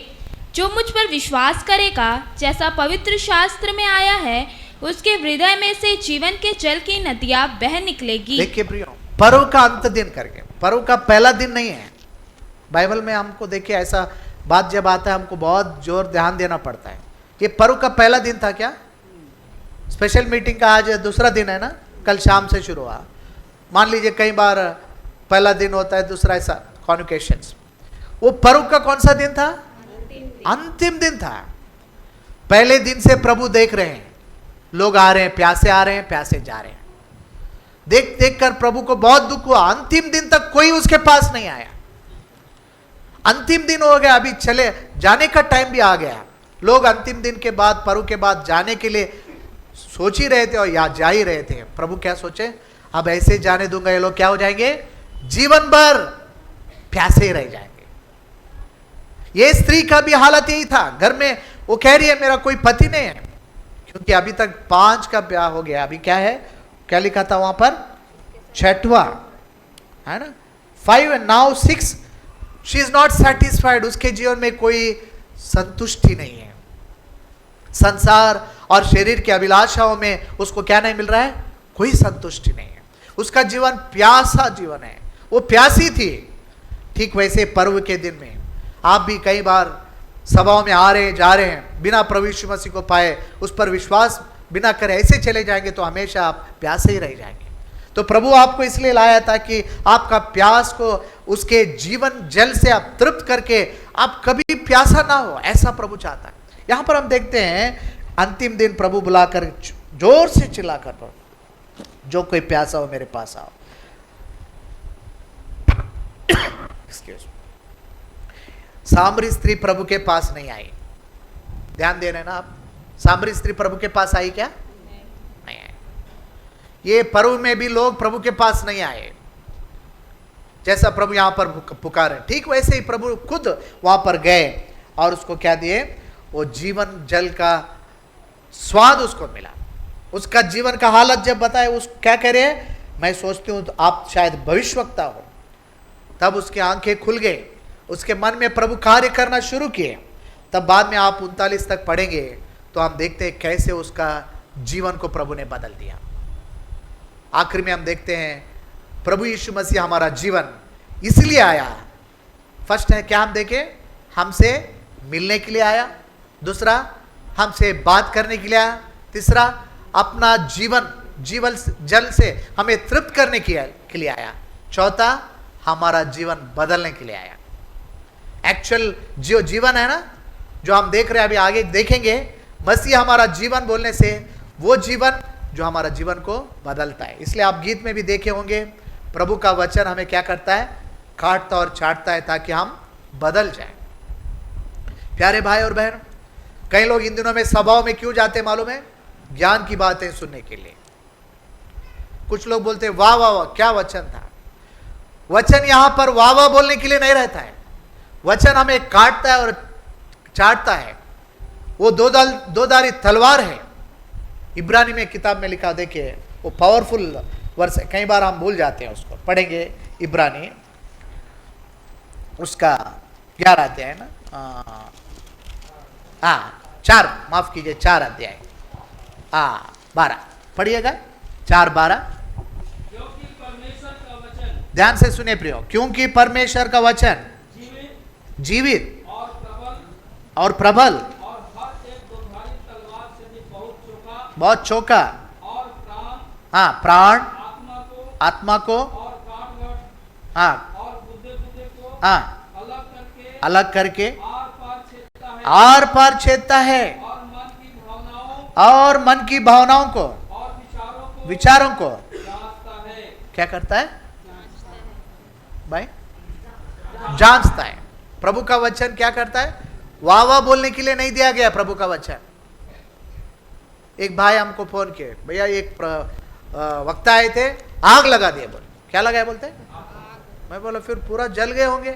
जो मुझ पर विश्वास करेगा, जैसा पवित्र शास्त्र में आया है, उसके हृदय में से जीवन के जल की नदियां बह निकलेगी। देखिए प्रियो, पर्व का अंत दिन करके, पर्व का पहला दिन नहीं है। बाइबल में हमको देखिए ऐसा बात जब आता है हमको बहुत जोर ध्यान देना पड़ता है। ये पर्व का पहला दिन था क्या? स्पेशल मीटिंग का आज दूसरा दिन है ना, कल शाम से शुरू हुआ। मान लीजिए कई बार पहला दिन होता है, दूसरा ऐसा कॉन्वोकेशंस। वो पर्व का कौन सा दिन था? अंतिम दिन था। पहले दिन से प्रभु देख रहे हैं, लोग आ रहे हैं, प्यासे आ रहे हैं, प्यासे जा रहे हैं। देख देख कर प्रभु को बहुत दुख हुआ। अंतिम दिन तक कोई उसके पास नहीं आया। अंतिम दिन हो गया, अभी चले जाने का टाइम भी आ गया। लोग अंतिम दिन के बाद, पर्व के बाद जाने के लिए सोच ही रहे थे और या जा ही रहे थे। प्रभु क्या सोचे? अब ऐसे जाने दूंगा, ये लोग क्या हो जाएंगे? जीवन भर प्यासे ही रह जाएंगे। ये स्त्री का भी हालत यही था। घर में वो कह रही है मेरा कोई पति नहीं है, क्योंकि अभी तक 5 का ब्याह हो गया। अभी क्या है, क्या लिखा था वहां पर? 6वां है ना, 5 and now 6। She is not satisfied. उसके जीवन में कोई संतुष्टि नहीं है। संसार और शरीर की अभिलाषाओं में उसको क्या नहीं मिल रहा है? कोई संतुष्टि नहीं है। उसका जीवन प्यासा जीवन है। वो प्यासी थी। ठीक वैसे पर्व के दिन में आप भी कई बार सभाओं में आ रहे हैं, जा रहे हैं, बिना प्रभु यीशु मसीह को पाए, उस पर विश्वास बिना करे ऐसे चले जाएंगे तो हमेशा आप प्यासे ही रह जाएंगे। तो प्रभु आपको इसलिए लाया था कि आपका प्यास को उसके जीवन जल से आप तृप्त करके आप कभी प्यासा ना हो, ऐसा प्रभु चाहता है। यहां पर हम देखते हैं अंतिम दिन प्रभु बुलाकर जोर से चिल्लाकर, जो कोई प्यासा हो मेरे पास आओ। सामरी स्त्री प्रभु के पास नहीं आई। ध्यान दे रहे हैं ना आप? सामरी स्त्री प्रभु के पास आई क्या? नहीं आई। ये पर्व में भी लोग प्रभु के पास नहीं आए। जैसा प्रभु यहां पर पुकारे, ठीक वैसे ही प्रभु खुद वहां पर गए और उसको क्या दिए? वो जीवन जल का स्वाद उसको मिला। उसका जीवन का हालत जब बताए, उस क्या कह रहे हैं? मैं सोचती हूं तो आप शायद भविष्यवक्ता हो। तब उसकी आंखें खुल गई, उसके मन में प्रभु कार्य करना शुरू किए। तब बाद में आप 39 तक पढ़ेंगे तो हम देखते हैं कैसे उसका जीवन को प्रभु ने बदल दिया। आखिर में हम देखते हैं प्रभु यीशु मसीह हमारा जीवन इसलिए आया। फर्स्ट है क्या हम देखें? हमसे मिलने के लिए आया। दूसरा, हमसे बात करने के लिए आया। तीसरा अपना जीवन जल से हमें तृप्त करने के लिए आया। चौथा हमारा जीवन बदलने के लिए आया। एक्चुअल जो जीवन है ना, जो हम देख रहे हैं, अभी आगे देखेंगे, मसीह हमारा जीवन बोलने से वो जीवन जो हमारा जीवन को बदलता है। इसलिए आप गीत में भी देखे होंगे, प्रभु का वचन हमें क्या करता है, काटता और चाटता है ताकि हम बदल जाएं। प्यारे भाई और बहन, कई लोग इन दिनों में सभाओं में क्यों जाते हैं मालूम है? ज्ञान की बातें सुनने के लिए। कुछ लोग बोलते हैं वाह वाह वाह क्या वचन था। वचन यहां पर वाह वाह बोलने के लिए नहीं रहता है। वचन हमें काटता है और चाटता है। वो दो धारी तलवार है। इब्रानी में किताब में लिखा, देखिए वो पावरफुल वर्स है, कई बार हम भूल जाते हैं उसको। पढ़ेंगे इब्रानी उसका 11 अध्याय है ना, 4 माफ कीजिए 4 अध्याय 12 पढ़िएगा, 4:12। ध्यान से सुने प्रियो, क्योंकि परमेश्वर का वचन जीवित और प्रबल, बहुत चौका, हाँ प्राण, आत्मा को, हाँ अलग करके आर पार छेदता है, और मन की भावनाओं को, विचारों को क्या करता है भाई? जांचता है। प्रभु का वचन क्या करता है? वाह वाह बोलने के लिए नहीं दिया गया प्रभु का वचन। एक भाई हमको फोन किए, भैया एक वक्ता आए थे, आग लगा दिया। बोले क्या लगाया? बोलते मैं बोला फिर पूरा जल गए होंगे,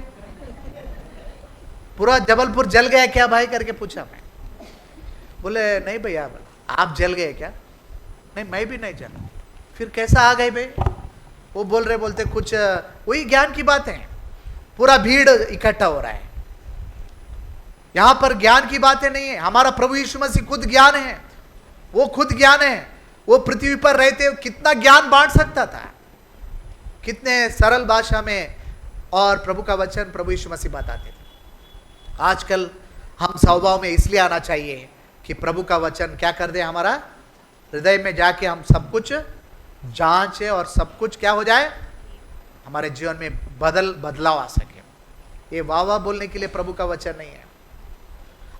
पूरा जबलपुर जल गया क्या भाई करके पूछा मैं। बोले नहीं भैया, आप जल गए क्या? नहीं मैं भी नहीं जला। फिर कैसा आ गए भाई? वो बोलते कुछ वही ज्ञान की बात है, पूरा भीड़ इकट्ठा हो रहा है। यहां पर ज्ञान की बातें नहीं है। हमारा प्रभु यीशु मसीह खुद ज्ञान है, वो खुद ज्ञान है। वो पृथ्वी पर रहते कितना ज्ञान बांट सकता था, कितने सरल भाषा में, और प्रभु का वचन प्रभु यीशु मसीह बताते थे। आजकल हम सभाओं में इसलिए आना चाहिए कि प्रभु का वचन क्या कर दे, हमारा हृदय में जाके हम सब कुछ जांचे और सब कुछ क्या हो जाए, हमारे जीवन में बदलाव आ सके। ये वाह वाह बोलने के लिए प्रभु का वचन नहीं है।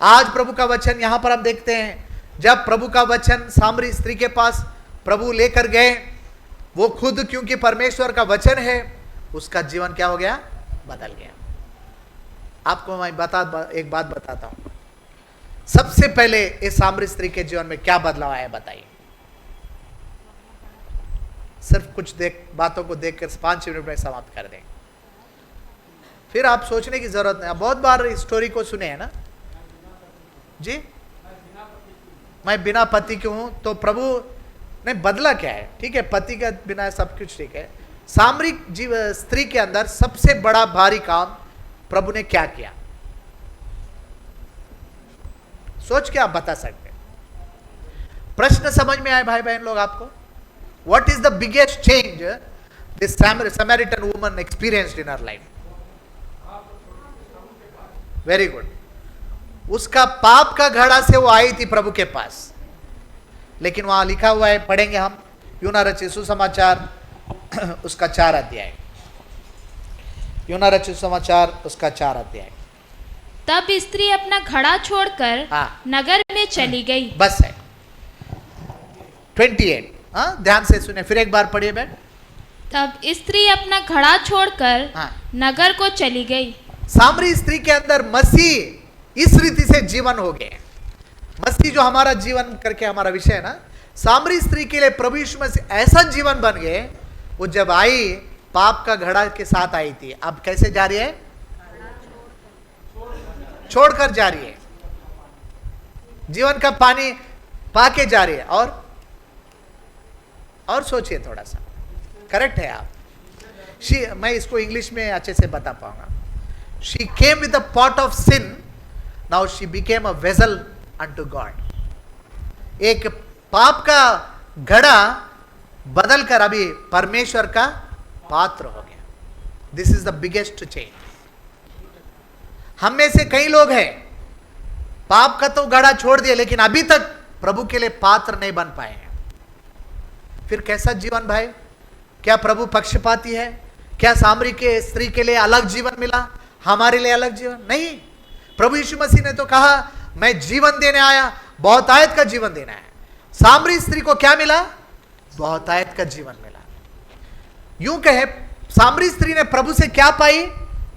आज प्रभु का वचन यहां पर हम देखते हैं, जब प्रभु का वचन सामरी स्त्री के पास प्रभु लेकर गए, वो खुद क्योंकि परमेश्वर का वचन है, उसका जीवन क्या हो गया, बदल गया। आपको मैं एक बात बताता हूं। सबसे पहले इस सामरी स्त्री के जीवन में क्या बदलाव आया बताइए? सिर्फ कुछ बातों को देखकर 5 मिनट में समाप्त कर दें, फिर आप सोचने की जरूरत नहीं। बहुत बार इस स्टोरी को सुने हैं ना जी, मैं बिना पति क्यों हूं, तो प्रभु ने बदला क्या है? ठीक है, पति के बिना सब कुछ ठीक है। सामरी स्त्री के अंदर सबसे बड़ा भारी काम प्रभु ने क्या किया? सोच के आप बता सकते हैं। प्रश्न समझ में आए भाई बहन लोग आपको? What is the biggest change this Samaritan woman experienced in her life? Very good. उसका पाप का घड़ा से वो आई थी प्रभु के पास, लेकिन वहां लिखा हुआ है, पढ़ेंगे हम, यूना रचित सुसमाचार उसका 4 अध्याय, यूना रचित सुसमाचार उसका 4 अध्याय। तब स्त्री अपना घड़ा छोड़कर नगर में चली गई। बस है 28। ध्यान से सुने, फिर एक बार पढ़िए बैठ। तब स्त्री अपना घड़ा छोड़कर नगर को चली गई। सामरी स्त्री के अंदर मसीह इस रीति से जीवन हो गए। मसीह जो हमारा जीवन करके हमारा विषय है ना, सामरी स्त्री के लिए प्रभु यीशु मसीह ऐसा जीवन बन गए। वो जब आई, पाप का घड़ा के साथ आई थी, अब कैसे जा रही है? छोड़कर जा रही है, जीवन का पानी पाके जा रही है। और सोचिए थोड़ा सा, करेक्ट है आप। मैं इसको इंग्लिश में अच्छे से बता पाऊंगा। She came with a pot of sin, now she became a vessel unto God. एक पाप का घड़ा बदलकर अभी परमेश्वर का पात्र हो गया। This is the biggest change. हम में से कई लोग हैं, पाप का तो घड़ा छोड़ दिया, लेकिन अभी तक प्रभु के लिए पात्र नहीं बन पाए हैं। फिर कैसा जीवन भाई? क्या प्रभु पक्षपाती है? क्या सामरी के स्त्री के लिए अलग जीवन मिला, हमारे लिए अलग जीवन नहीं? प्रभु यीशु मसीह ने तो कहा मैं जीवन देने आया, बहुतायत का जीवन देना है। सामरी स्त्री को क्या मिला? बहुतायत का जीवन मिला। यूं कहे सामरी स्त्री ने प्रभु से क्या पाई?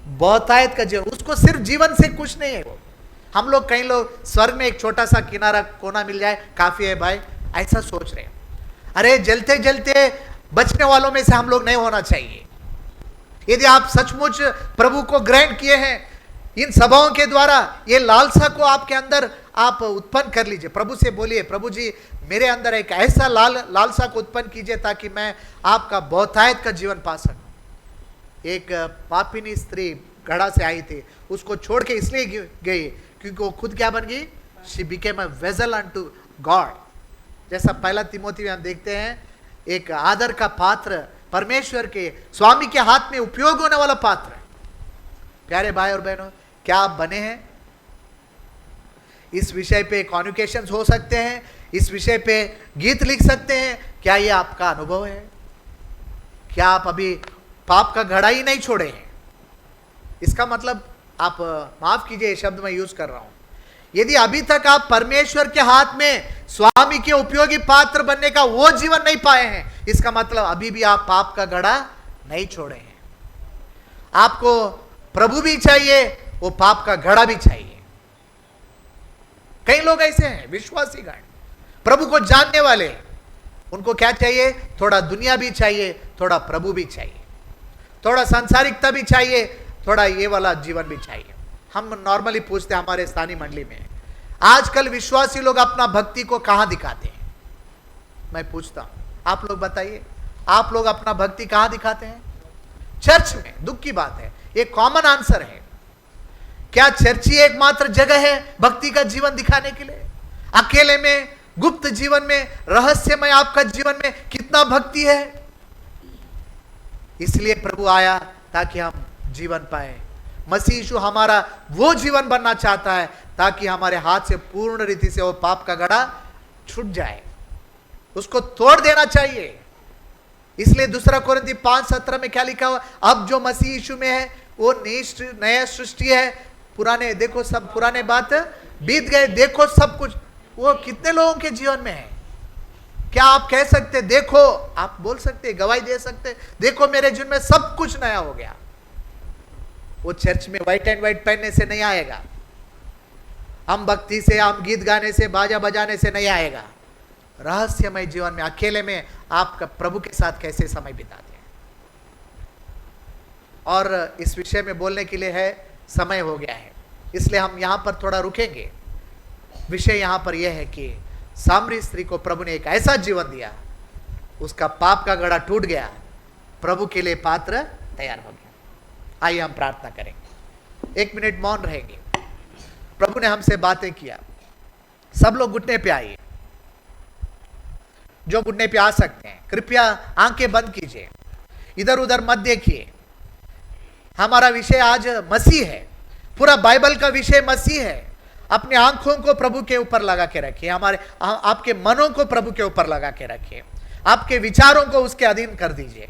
बहुतायत का जीवन। उसको सिर्फ जीवन से कुछ नहीं है। वो हम लोग, कई लोग स्वर्ग में एक छोटा सा किनारा कोना मिल जाए काफी है भाई, ऐसा सोच रहे हैं। अरे जलते जलते बचने वालों में से हम लोग नहीं होना चाहिए। यदि आप सचमुच प्रभु को ग्रहण किए हैं, इन सभाओं के द्वारा ये लालसा को आपके अंदर आप उत्पन्न कर लीजिए। प्रभु से बोलिए, प्रभु जी मेरे अंदर एक ऐसा लालसा को उत्पन्न कीजिए ताकि मैं आपका बहुतायत का जीवन पा सकूं। एक पापिनी स्त्री घड़ा से आई थी, उसको छोड़ के इसलिए गई क्योंकि वो खुद क्या बन गई? She became a vessel unto God. जैसा पहला तिमोथी में हम देखते हैं, एक आदर का पात्र, परमेश्वर के स्वामी के हाथ में उपयोग होने वाला पात्र। प्यारे भाई और बहनों, क्या आप बने हैं? इस विषय पे कॉन्वोकेशंस हो सकते हैं, इस विषय पे गीत लिख सकते हैं। क्या ये आपका अनुभव है? क्या आप अभी पाप का घड़ा ही नहीं छोड़े हैं? इसका मतलब, आप माफ कीजिए शब्द मैं यूज कर रहा हूं, यदि अभी तक आप परमेश्वर के हाथ में स्वामी के उपयोगी पात्र बनने का वो जीवन नहीं पाए हैं, इसका मतलब अभी भी आप पाप का घड़ा नहीं छोड़े हैं। आपको प्रभु भी चाहिए, वो पाप का घड़ा भी चाहिए। कई लोग ऐसे हैं विश्वासी गण, प्रभु को जानने वाले, उनको क्या चाहिए? थोड़ा दुनिया भी चाहिए, थोड़ा प्रभु भी चाहिए, थोड़ा सांसारिकता भी चाहिए, थोड़ा ये वाला जीवन भी चाहिए। हम नॉर्मली पूछते हैं हमारे स्थानीय मंडली में, आजकल विश्वासी लोग अपना भक्ति को कहां दिखाते हैं? मैं पूछता हूं, आप लोग बताइए, आप लोग अपना भक्ति कहां दिखाते हैं? चर्च में। दुख की बात है, एक कॉमन आंसर है। क्या चर्च ही एकमात्र जगह है भक्ति का जीवन दिखाने के लिए? अकेले में, गुप्त जीवन में, रहस्यमय आपका जीवन में कितना भक्ति है? इसलिए प्रभु आया ताकि हम जीवन पाए। मसीह यीशु हमारा वो जीवन बनना चाहता है ताकि हमारे हाथ से पूर्ण रीति से वो पाप का घड़ा छूट जाए, उसको तोड़ देना चाहिए। इसलिए दूसरा कोरिन्थी 5:17 में क्या लिखा हुआ? अब जो मसीह यीशु में है वो नया सृष्टि है, पुराने देखो, सब पुराने बात बीत गए, देखो सब कुछ। वो कितने लोगों के जीवन में है? क्या आप कह सकते देखो, आप बोल सकते, गवाही दे सकते, देखो मेरे जीवन में सब कुछ नया हो गया? वो चर्च में व्हाइट एंड व्हाइट पहनने से नहीं आएगा, हम भक्ति से, हम गीत गाने से, बाजा बजाने से नहीं आएगा। रहस्यमय जीवन में, अकेले में आप प्रभु के साथ कैसे समय बिताते हैं? और इस विषय में बोलने के लिए है, समय हो गया है, इसलिए हम यहां पर थोड़ा रुकेंगे। विषय यहां पर यह है कि सामरी स्त्री को प्रभु ने एक ऐसा जीवन दिया, उसका पाप का घड़ा टूट गया, प्रभु के लिए पात्र तैयार हो गया। आइए हम प्रार्थना करेंगे, 1 मिनट मौन रहेंगे। प्रभु ने हमसे बातें किया। सब लोग घुटने पे आइए, जो घुटने पे आ सकते हैं कृपया आंखें बंद कीजिए, इधर उधर मत देखिए। हमारा विषय आज मसीह है, पूरा बाइबल का विषय मसीह है। अपनी आंखों को प्रभु के ऊपर लगा के रखिए, आपके मनों को प्रभु के ऊपर लगा के रखिए, आपके विचारों को उसके अधीन कर दीजिए।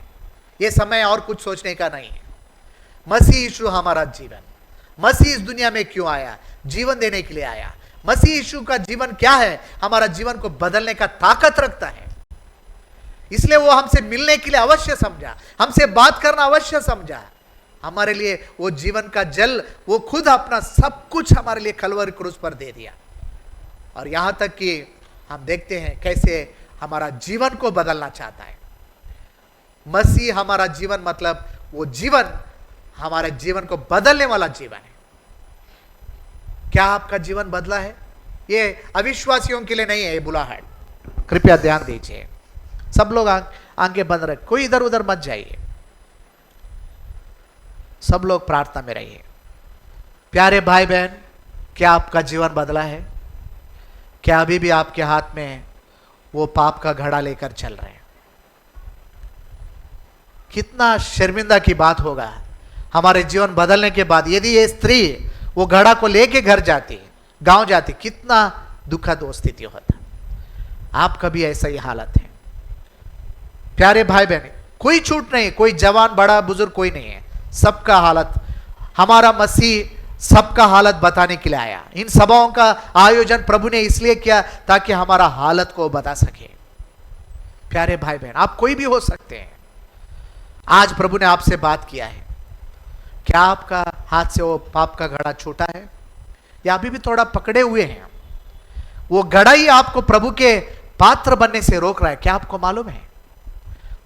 यह समय और कुछ सोचने का नहीं है। मसीह यीशु हमारा जीवन, मसीह इस दुनिया में क्यों आया? जीवन देने के लिए आया। मसीह यीशु का जीवन क्या है? हमारा जीवन को बदलने का ताकत रखता है। इसलिए वो हमसे मिलने के लिए अवश्य समझा, हमसे बात करना अवश्य समझा। हमारे लिए वो जीवन का जल, वो खुद अपना सब कुछ हमारे लिए कलवरी क्रूस पर दे दिया। और यहां तक कि हम देखते हैं कैसे हमारा जीवन को बदलना चाहता है। मसीह हमारा जीवन, मतलब वो जीवन हमारे जीवन को बदलने वाला जीवन है। क्या आपका जीवन बदला है? ये अविश्वासियों के लिए नहीं है ये बुलाहट। कृपया ध्यान दीजिए, सब लोग आंखें बंद रख, कोई इधर उधर मत जाइए, सब लोग प्रार्थना में रहिए। प्यारे भाई बहन, क्या आपका जीवन बदला है? क्या अभी भी आपके हाथ में वो पाप का घड़ा लेकर चल रहे हैं? कितना शर्मिंदा की बात होगा हमारे जीवन बदलने के बाद यदि ये स्त्री वो घड़ा को लेके घर जाती, गांव जाती, कितना दुखद वो स्थिति होता। आपका भी ऐसा ही हालत है। प्यारे भाई बहन, कोई छूट नहीं, कोई जवान बड़ा बुजुर्ग कोई नहीं है, सबका हालत, हमारा मसीह सबका हालत बताने के लिए आया। इन सभाओं का आयोजन प्रभु ने इसलिए किया ताकि हमारा हालत को बता सके। प्यारे भाई बहन, आप कोई भी हो सकते हैं। आज प्रभु ने आपसे बात किया है, क्या आपका हाथ से वो पाप का घड़ा छूटा है या अभी भी थोड़ा पकड़े हुए हैं? वो घड़ा ही आपको प्रभु के पात्र बनने से रोक रहा है, क्या आपको मालूम है?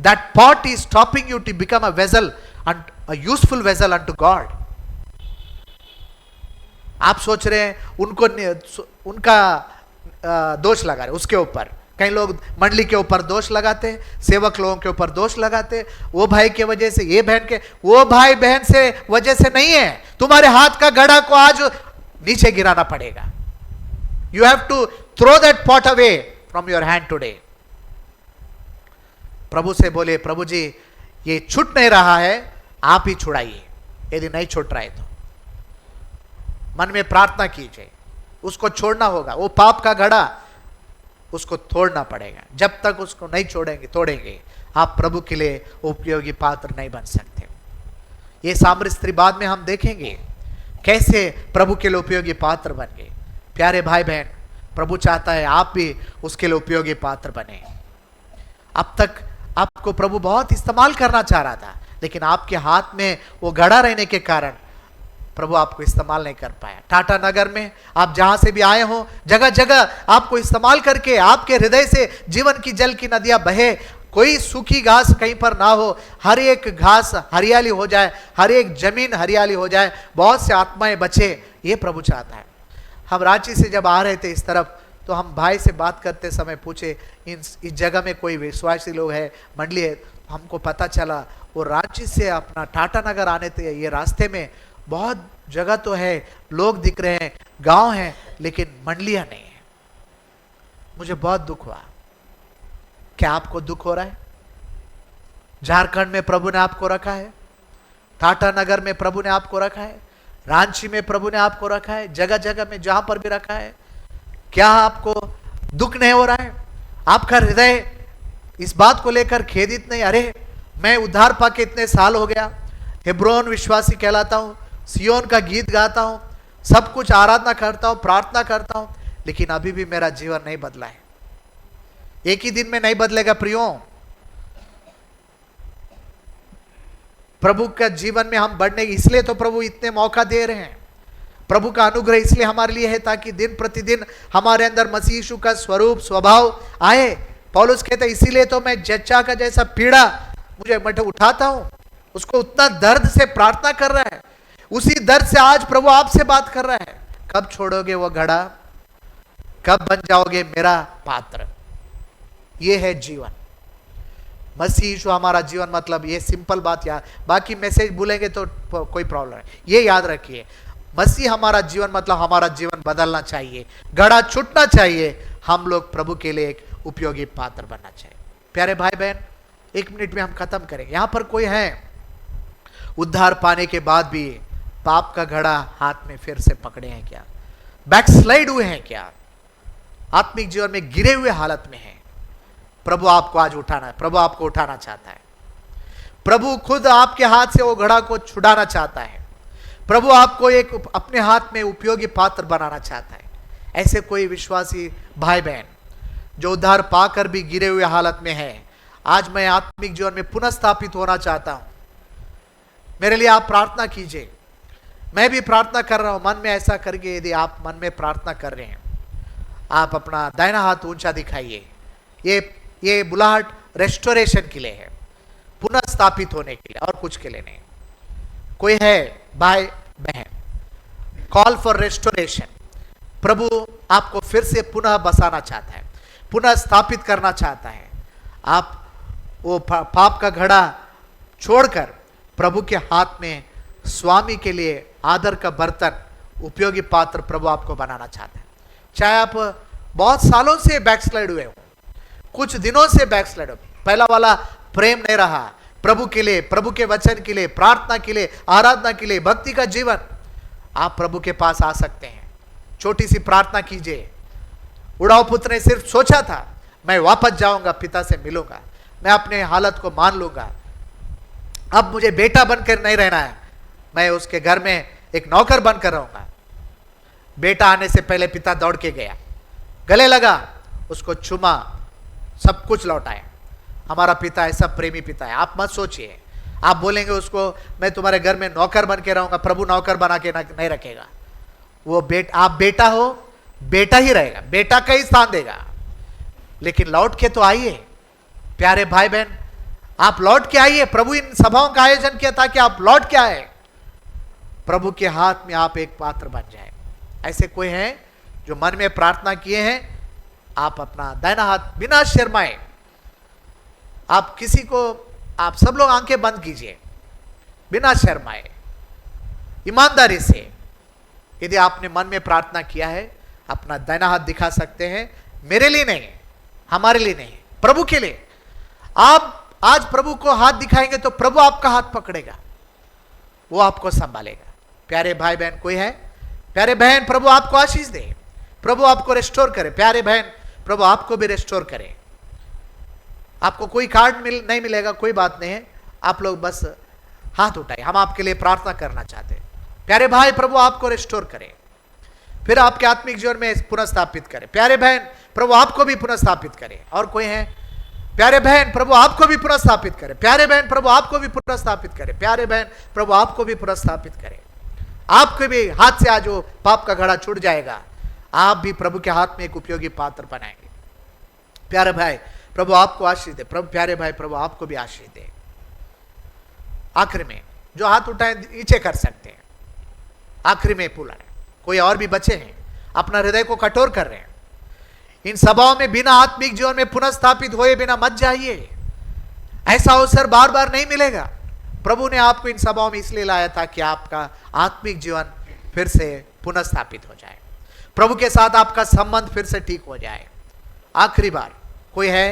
That pot is stopping you to become a vessel, a useful vessel unto God. आप सोच रहे हैं उनका दोष लगा रहे उसके ऊपर। कई लोग मंडली के ऊपर दोष लगाते हैं, सेवक लोगों के ऊपर दोष लगाते हैं, वो भाई के वजह से, ये बहन के, वो भाई बहन से वजह से नहीं है। तुम्हारे हाथ का घड़ा को आज नीचे गिराना पड़ेगा। You have to throw that pot away from your hand today. प्रभु से बोले, प्रभु जी ये छूट नहीं रहा है, आप ही छुड़ाइए। यदि नहीं छूट रहा है तो मन में प्रार्थना कीजिए, उसको छोड़ना होगा। वो पाप का घड़ा उसको तोड़ना पड़ेगा। जब तक उसको नहीं तोड़ेंगे, आप प्रभु के लिए उपयोगी पात्र नहीं बन सकते। ये सामरी स्त्री बाद में हम देखेंगे कैसे प्रभु के लिए उपयोगी पात्र बन गए। प्यारे भाई बहन, प्रभु चाहता है आप भी उसके लिए उपयोगी पात्र बने। अब तक आपको प्रभु बहुत इस्तेमाल करना चाह रहा था, लेकिन आपके हाथ में वो घड़ा रहने के कारण प्रभु आपको इस्तेमाल नहीं कर पाया। टाटा नगर में आप जहां से भी आए हो, जगह जगह आपको इस्तेमाल करके आपके हृदय से जीवन की जल की नदियां बहे। कोई सूखी घास कहीं पर ना हो, हर एक घास हरियाली हो जाए, हर एक जमीन हरियाली हो जाए, बहुत से आत्माएं बचे, ये प्रभु चाहता है। हम रांची से जब आ रहे थे इस तरफ, तो हम भाई से बात करते समय पूछे इस जगह में कोई विश्वासी लोग है, मंडली है। हमको पता चला वो रांची से अपना टाटा नगर आने थे, ये रास्ते में बहुत जगह तो है, लोग दिख रहे हैं, गांव हैं, लेकिन मंडलियां नहीं है। मुझे बहुत दुख हुआ। क्या आपको दुख हो रहा है? झारखंड में प्रभु ने आपको रखा है, टाटा नगर में प्रभु ने आपको रखा है, रांची में प्रभु ने आपको रखा है, जगह जगह में जहां पर भी रखा है। क्या आपको दुख नहीं हो रहा है? आपका हृदय इस बात को लेकर खेदित नहीं? अरे मैं उद्धार पाके इतने साल हो गया, हेब्रोन विश्वासी कहलाता हूं, सियोन का गीत गाता हूं, सब कुछ आराधना करता हूं, प्रार्थना करता हूं, लेकिन अभी भी मेरा जीवन नहीं बदला है। एक ही दिन में नहीं बदलेगा प्रियो। प्रभु का जीवन में हम बढ़ने, इसलिए तो प्रभु इतने मौका दे रहे हैं। प्रभु का अनुग्रह इसलिए हमारे लिए है ताकि दिन प्रतिदिन हमारे अंदर मसीह यीशु का स्वरूप स्वभाव आए। पौलुस कहते हैं इसीलिए तो मैं जच्चा का जैसा पीड़ा मुझे उठाता हूं, उसको उतना दर्द से प्रार्थना कर रहा है। उसी दर्द से आज प्रभु आपसे बात कर रहा है। कब छोड़ोगे वो घड़ा? कब बन जाओगे मेरा पात्र? ये है जीवन। मसीह यीशु हमारा जीवन, मतलब ये सिंपल बात याद, बाकी मैसेज भूलेंगे तो कोई प्रॉब्लम है। ये याद रखिए, मसीह हमारा जीवन मतलब हमारा जीवन बदलना चाहिए, घड़ा छूटना चाहिए। हम लोग प्रभु के लिए एक उपयोगी पात्र बनना चाहिए। प्यारे भाई बहन, 1 मिनट में हम खत्म करेंगे। यहां पर कोई है उद्धार पाने के बाद भी पाप का घड़ा हाथ में फिर से पकड़े हैं क्या? बैकस्लाइड हुए हैं क्या? आत्मिक जीवन में गिरे हुए हालत में हैं? प्रभु आपको आज उठाना है, प्रभु आपको उठाना चाहता है। प्रभु खुद आपके हाथ से वो घड़ा को छुड़ाना चाहता है। प्रभु आपको एक अपने हाथ में उपयोगी पात्र बनाना चाहता है। ऐसे कोई विश्वासी भाई बहन जो उद्धार पाकर भी गिरे हुए हालत में है, आज मैं आत्मिक जीवन में पुनः स्थापित होना चाहता हूं, मेरे लिए आप प्रार्थना कीजिए। मैं भी प्रार्थना कर रहा हूं मन में ऐसा करके। यदि आप मन में प्रार्थना कर रहे हैं, आप अपना दाहिना हाथ ऊंचा दिखाइए। ये बुलाहट रेस्टोरेशन के लिए है, पुनः स्थापित होने के लिए, और कुछ के लिए नहीं। कोई है भाई बहन, कॉल फॉर रेस्टोरेशन। प्रभु आपको फिर से पुनः बसाना चाहता है, पुनः स्थापित करना चाहता है। आप वो पाप का घड़ा छोड़कर प्रभु के हाथ में स्वामी के लिए आदर का बर्तन, उपयोगी पात्र प्रभु आपको बनाना चाहता है। चाहे आप बहुत सालों से बैकस्लाइड हुए हो, कुछ दिनों से बैकस्लाइड हो, पहला वाला प्रेम नहीं रहा प्रभु के लिए, प्रभु के वचन के लिए, प्रार्थना के लिए, आराधना के लिए, भक्ति का जीवन, आप प्रभु के पास आ सकते हैं। छोटी सी प्रार्थना कीजिए। उड़ाव पुत्र ने सिर्फ सोचा था मैं वापस जाऊंगा, पिता से मिलूंगा, मैं अपने हालत को मान लूंगा। अब मुझे बेटा बनकर नहीं रहना है, मैं उसके घर में एक नौकर बनकर रहूंगा। बेटा आने से पहले पिता दौड़ के गया, गले लगा, उसको चुमा, सब कुछ लौटाया। हमारा पिता ऐसा प्रेमी पिता है। आप मत सोचिए, आप बोलेंगे उसको मैं तुम्हारे घर में नौकर बन के रहूंगा, प्रभु नौकर बना के नहीं रखेगा। वो आप बेटा हो, बेटा ही रहेगा, बेटा का ही स्थान देगा। लेकिन लौट के तो आइए प्यारे भाई बहन, आप लौट के आइए। प्रभु इन सभाओं का आयोजन किया ताकि आप लौट के आए, प्रभु के हाथ में आप एक पात्र बन जाए। ऐसे कोई हैं जो मन में प्रार्थना किए हैं, आप अपना दाहिना हाथ बिना शर्माए, आप किसी को, आप सब लोग आंखें बंद कीजिए बिना शर्माए, ईमानदारी से। यदि आपने मन में प्रार्थना किया है, अपना दाहिना हाथ दिखा सकते हैं। मेरे लिए नहीं, हमारे लिए नहीं, प्रभु के लिए। आप आज प्रभु को हाथ दिखाएंगे तो प्रभु आपका हाथ पकड़ेगा, वो आपको संभालेगा। प्यारे भाई बहन कोई है? प्यारे बहन, प्रभु आपको आशीष दे, प्रभु आपको रेस्टोर करे। प्यारे बहन, प्रभु आपको भी रेस्टोर करे। आपको कोई कार्ड नहीं मिलेगा, कोई बात नहीं है, आप लोग बस हाथ उठाए, हम आपके लिए प्रार्थना करना चाहते हैं। प्यारे भाई, प्रभु आपको रेस्टोर करे, फिर आपके आत्मिक जीवन में पुनः स्थापित करे। प्यारे बहन, प्रभु आपको भी पुनः स्थापित करे। और कोई है? प्यारे बहन, प्रभु आपको भी पुनः स्थापित करे। प्यारे बहन, प्रभु आपको भी पुनः स्थापित करे। प्यारे बहन, प्रभु आपको भी पुनः स्थापित करे। आपके भी हाथ से आज वो पाप का घड़ा छूट जाएगा, आप भी प्रभु के हाथ में एक उपयोगी पात्र बनाएंगे। प्यारे भाई, प्रभु आपको आशीष दे। प्रभु, प्यारे भाई, प्रभु आपको भी आशीष दे। आखिर में जो हाथ उठाए नीचे कर सकते हैं, आखिरी में पुला है। कोई और भी बचे हैं, अपना हृदय को कठोर कर रहे हैं। इन सभाओं में बिना आत्मिक जीवन में पुनः स्थापित हुए बिना मत जाइए, ऐसा अवसर बार बार नहीं मिलेगा। प्रभु ने आपको इन सभाओं में इसलिए लाया था कि आपका आत्मिक जीवन फिर से पुनः स्थापित हो जाए, प्रभु के साथ आपका संबंध फिर से ठीक हो जाए। आखिरी बार कोई है?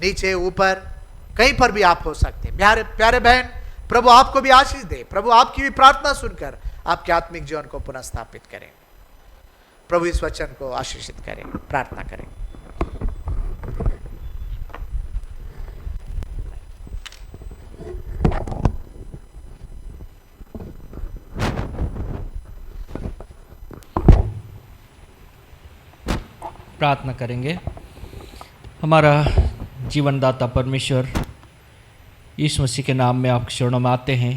नीचे ऊपर कहीं पर भी आप हो सकते हैं। प्यारे बहन, प्रभु आपको भी आशीष दे। प्रभु आपकी भी प्रार्थना सुनकर आपके आत्मिक जीवन को पुनः स्थापित करें। प्रभु इस वचन को आशीषित करें। प्रार्थना करें। प्रार्थना करेंगे। हमारा जीवनदाता परमेश्वर, यीशु मसीह के नाम में आपके चरणों में आते हैं।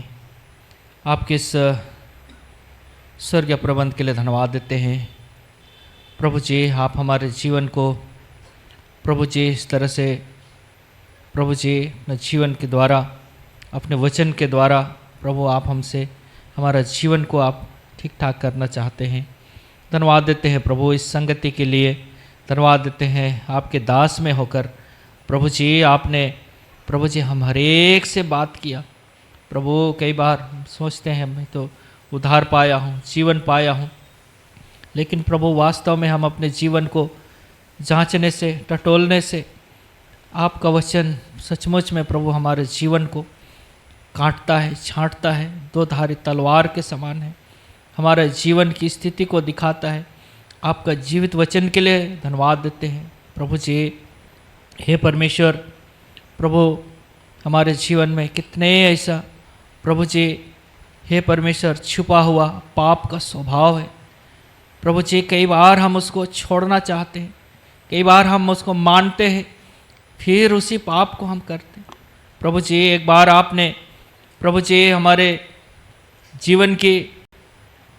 आपके इस स्वर्गीय प्रबंध के लिए धन्यवाद देते हैं। प्रभु जी, आप हमारे जीवन को प्रभु जी इस तरह से प्रभु जी अपने जीवन के द्वारा, अपने वचन के द्वारा प्रभु आप हमसे हमारा जीवन को आप ठीक ठाक करना चाहते हैं। धन्यवाद देते हैं प्रभु इस संगति के लिए। धन्यवाद देते हैं आपके दास में होकर प्रभु जी आपने प्रभु जी हम हर एक से बात किया। प्रभु कई बार सोचते हैं मैं तो उद्धार पाया हूँ, जीवन पाया हूँ, लेकिन प्रभु वास्तव में हम अपने जीवन को जांचने से, टटोलने से आपका वचन सचमुच में प्रभु हमारे जीवन को काटता है, छांटता है, दो धारी तलवार के समान है, हमारे जीवन की स्थिति को दिखाता है। आपका जीवित वचन के लिए धन्यवाद देते हैं प्रभु जी। हे परमेश्वर, प्रभु हमारे जीवन में कितने ऐसा प्रभु जी हे परमेश्वर छुपा हुआ पाप का स्वभाव है प्रभु जी। कई बार हम उसको छोड़ना चाहते हैं, कई बार हम उसको मानते हैं, फिर उसी पाप को हम करते हैं। प्रभु जी एक बार आपने प्रभु जी हमारे जीवन की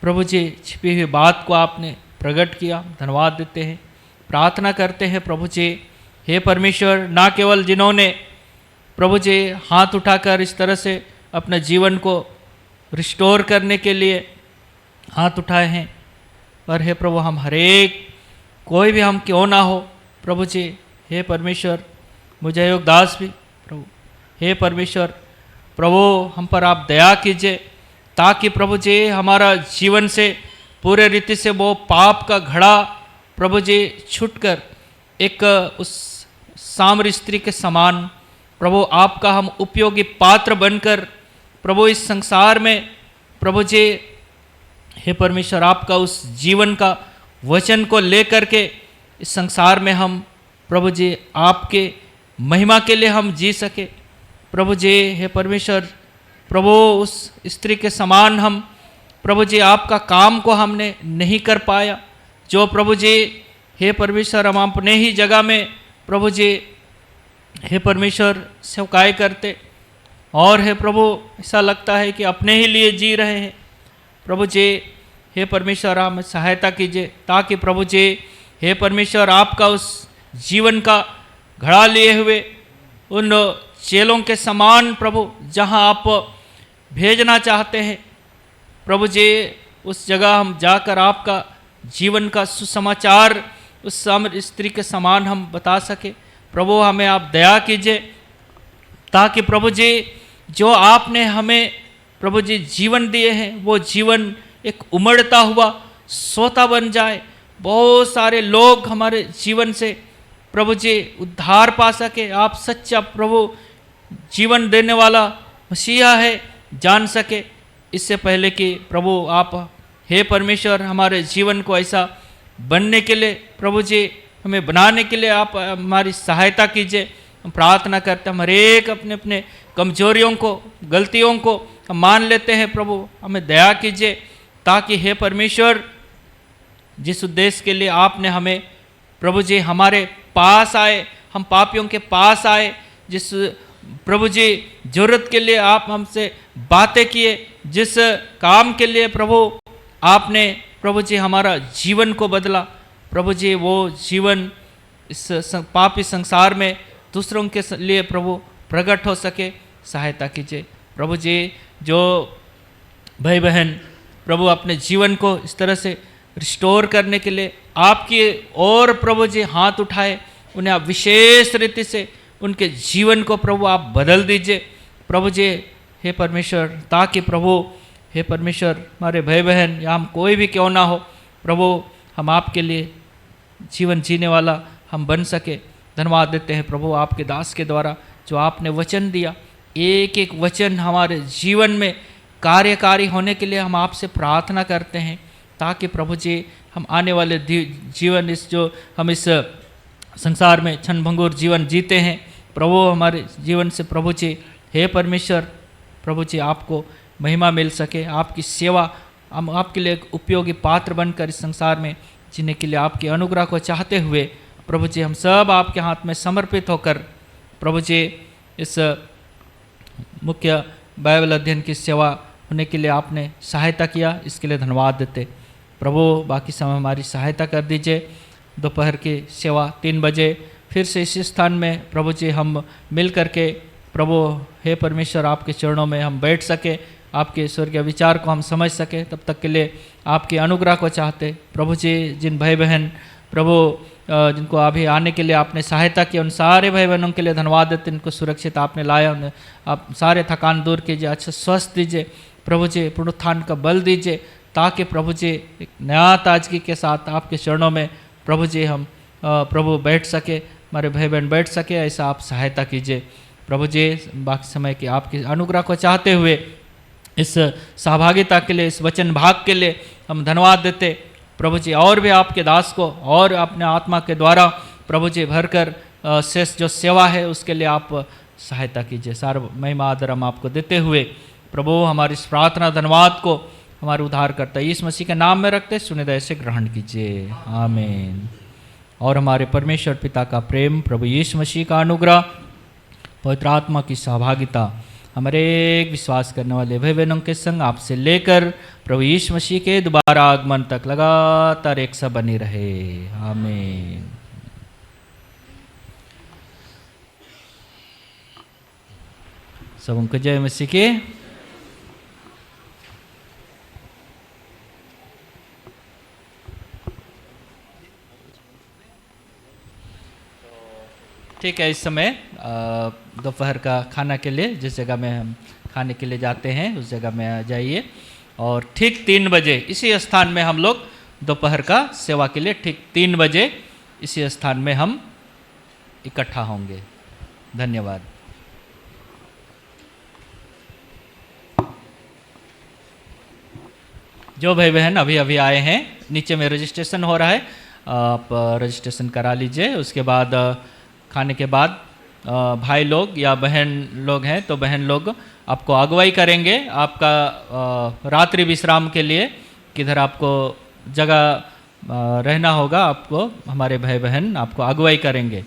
प्रभु जी छिपी हुई बात को आपने प्रकट किया। धन्यवाद देते हैं, प्रार्थना करते हैं प्रभु जी। हे परमेश्वर, ना केवल जिन्होंने प्रभु जी हाथ उठाकर इस तरह से अपने जीवन को रिस्टोर करने के लिए हाथ उठाए हैं, पर हे प्रभु हम हरेक कोई भी हम क्यों ना हो प्रभु जी, हे परमेश्वर मुझे योग दास भी प्रभु, हे परमेश्वर प्रभु हम पर आप दया कीजिए, ताकि प्रभु जी हमारा जीवन से पूरे रीति से वो पाप का घड़ा प्रभु जी छूटकर एक उस सामरी स्त्री के समान प्रभु आपका हम उपयोगी पात्र बनकर प्रभु इस संसार में प्रभु जी हे परमेश्वर आपका उस जीवन का वचन को लेकर के इस संसार में हम प्रभु जी आपके महिमा के लिए हम जी सके। प्रभु जी हे परमेश्वर, प्रभु उस स्त्री के समान हम प्रभु जी आपका काम को हमने नहीं कर पाया, जो प्रभु जी हे परमेश्वर हम अपने ही जगह में प्रभु जी हे परमेश्वर सेवकाई करते, और हे प्रभु ऐसा लगता है कि अपने ही लिए जी रहे हैं। प्रभु जी हे परमेश्वर हमें सहायता कीजिए, ताकि प्रभु जी हे परमेश्वर आपका उस जीवन का घड़ा लिए हुए उन चेलों के समान प्रभु जहां आप भेजना चाहते हैं, प्रभु जी उस जगह हम जाकर आपका जीवन का सुसमाचार उस स्त्री के समान हम बता सके। प्रभु हमें आप दया कीजिए, ताकि प्रभु जी जो आपने हमें प्रभु जी जीवन दिए हैं वो जीवन एक उमड़ता हुआ सोता बन जाए। बहुत सारे लोग हमारे जीवन से प्रभु जी उद्धार पा सके, आप सच्चा प्रभु जीवन देने वाला मसीहा है जान सके। इससे पहले कि प्रभु आप हे परमेश्वर हमारे जीवन को ऐसा बनने के लिए प्रभु जी हमें बनाने के लिए आप हमारी सहायता कीजिए। हम प्रार्थना करते हैं, हम हर एक अपने अपने कमजोरियों को गलतियों को हम मान लेते हैं। प्रभु हमें दया कीजिए, ताकि हे परमेश्वर जिस उद्देश्य के लिए आपने हमें प्रभु जी हमारे पास आए, हम पापियों के पास आए, जिस प्रभु जी जरूरत के लिए आप हमसे बातें किए, जिस काम के लिए प्रभु आपने प्रभु जी हमारा जीवन को बदला, प्रभु जी वो जीवन इस पापी संसार में दूसरों के लिए प्रभु प्रकट हो सके, सहायता कीजिए। प्रभु जी जो भाई बहन प्रभु अपने जीवन को इस तरह से रिस्टोर करने के लिए आपकी और प्रभु जी हाथ उठाए, उन्हें आप विशेष रीति से उनके जीवन को प्रभु आप बदल दीजिए। प्रभु जी हे परमेश्वर, ताकि प्रभु हे परमेश्वर हमारे भाई बहन या हम कोई भी क्यों ना हो, प्रभु हम आपके लिए जीवन जीने वाला हम बन सके। धन्यवाद देते हैं प्रभु आपके दास के द्वारा जो आपने वचन दिया, एक एक वचन हमारे जीवन में कार्यकारी होने के लिए हम आपसे प्रार्थना करते हैं, ताकि प्रभु जी हम आने वाले जीवन इस जो हम इस संसार में क्षण भंगुर जीवन जीते हैं, प्रभु हमारे जीवन से प्रभु जी हे परमेश्वर प्रभु जी आपको महिमा मिल सके, आपकी सेवा हम आपके लिए एक उपयोगी पात्र बनकर इस संसार में जीने के लिए आपके अनुग्रह को चाहते हुए प्रभु जी हम सब आपके हाथ में समर्पित होकर प्रभु जी इस मुख्य बाइबल अध्ययन की सेवा होने के लिए आपने सहायता किया, इसके लिए धन्यवाद देते। प्रभु बाकी समय हमारी सहायता कर दीजिए। दोपहर की सेवा 3 बजे फिर से इसी स्थान में प्रभु जी हम मिल करके प्रभु हे परमेश्वर आपके चरणों में हम बैठ सके, आपके स्वर्गीय विचार को हम समझ सके। तब तक के लिए आपके अनुग्रह को चाहते प्रभु जी जिन भाई बहन प्रभु जिनको अभी आने के लिए आपने सहायता की, उन सारे भाई बहनों के लिए धन्यवाद देते। इनको सुरक्षित आपने लाया, उन्हें आप सारे थकान दूर कीजिए, अच्छा स्वस्थ दीजिए प्रभु जी, पुनरुत्थान का बल दीजिए, ताकि प्रभु जी एक नया ताजगी के साथ आपके चरणों में प्रभु जी हम प्रभु बैठ सके, हमारे भाई बहन बैठ सके, ऐसा आप सहायता कीजिए। प्रभु जी बाकी समय की आपके अनुग्रह को चाहते हुए इस सहभागिता के लिए, इस वचन भाग के लिए हम धन्यवाद देते प्रभु जी। और भी आपके दास को और अपने आत्मा के द्वारा प्रभु जी भरकर शेष जो सेवा है उसके लिए आप सहायता कीजिए। सारा महिमा आदर हम आपको देते हुए प्रभु हमारी इस प्रार्थना धन्यवाद को हमारे उद्धारकर्ता यीशु मसीह के नाम में रखते सुनिदय से ग्रहण कीजिए, आमीन। और हमारे परमेश्वर पिता का प्रेम, प्रभु यीशु मसीह का अनुग्रह, पवित्र आत्मा की सहभागिता हमारे एक विश्वास करने वाले भाई बहनों के संग आपसे लेकर प्रभु यीशु मसीह के दोबारा आगमन तक लगातार एक सा बनी रहे, आमीन। सबको जय मसीह के। ठीक है, इस समय दोपहर का खाना के लिए जिस जगह में हम खाने के लिए जाते हैं उस जगह में आ जाइए, और ठीक 3 बजे इसी स्थान में हम लोग दोपहर का सेवा के लिए ठीक 3 बजे इसी स्थान में हम इकट्ठा होंगे। धन्यवाद। जो भाई बहन अभी अभी आए हैं, नीचे में रजिस्ट्रेशन हो रहा है, आप रजिस्ट्रेशन करा लीजिए। उसके बाद खाने के बाद भाई लोग या बहन लोग हैं तो बहन लोग आपको अगुवाई करेंगे आपका रात्रि विश्राम के लिए, किधर आपको जगह रहना होगा, आपको हमारे भाई बहन आपको अगुवाई करेंगे।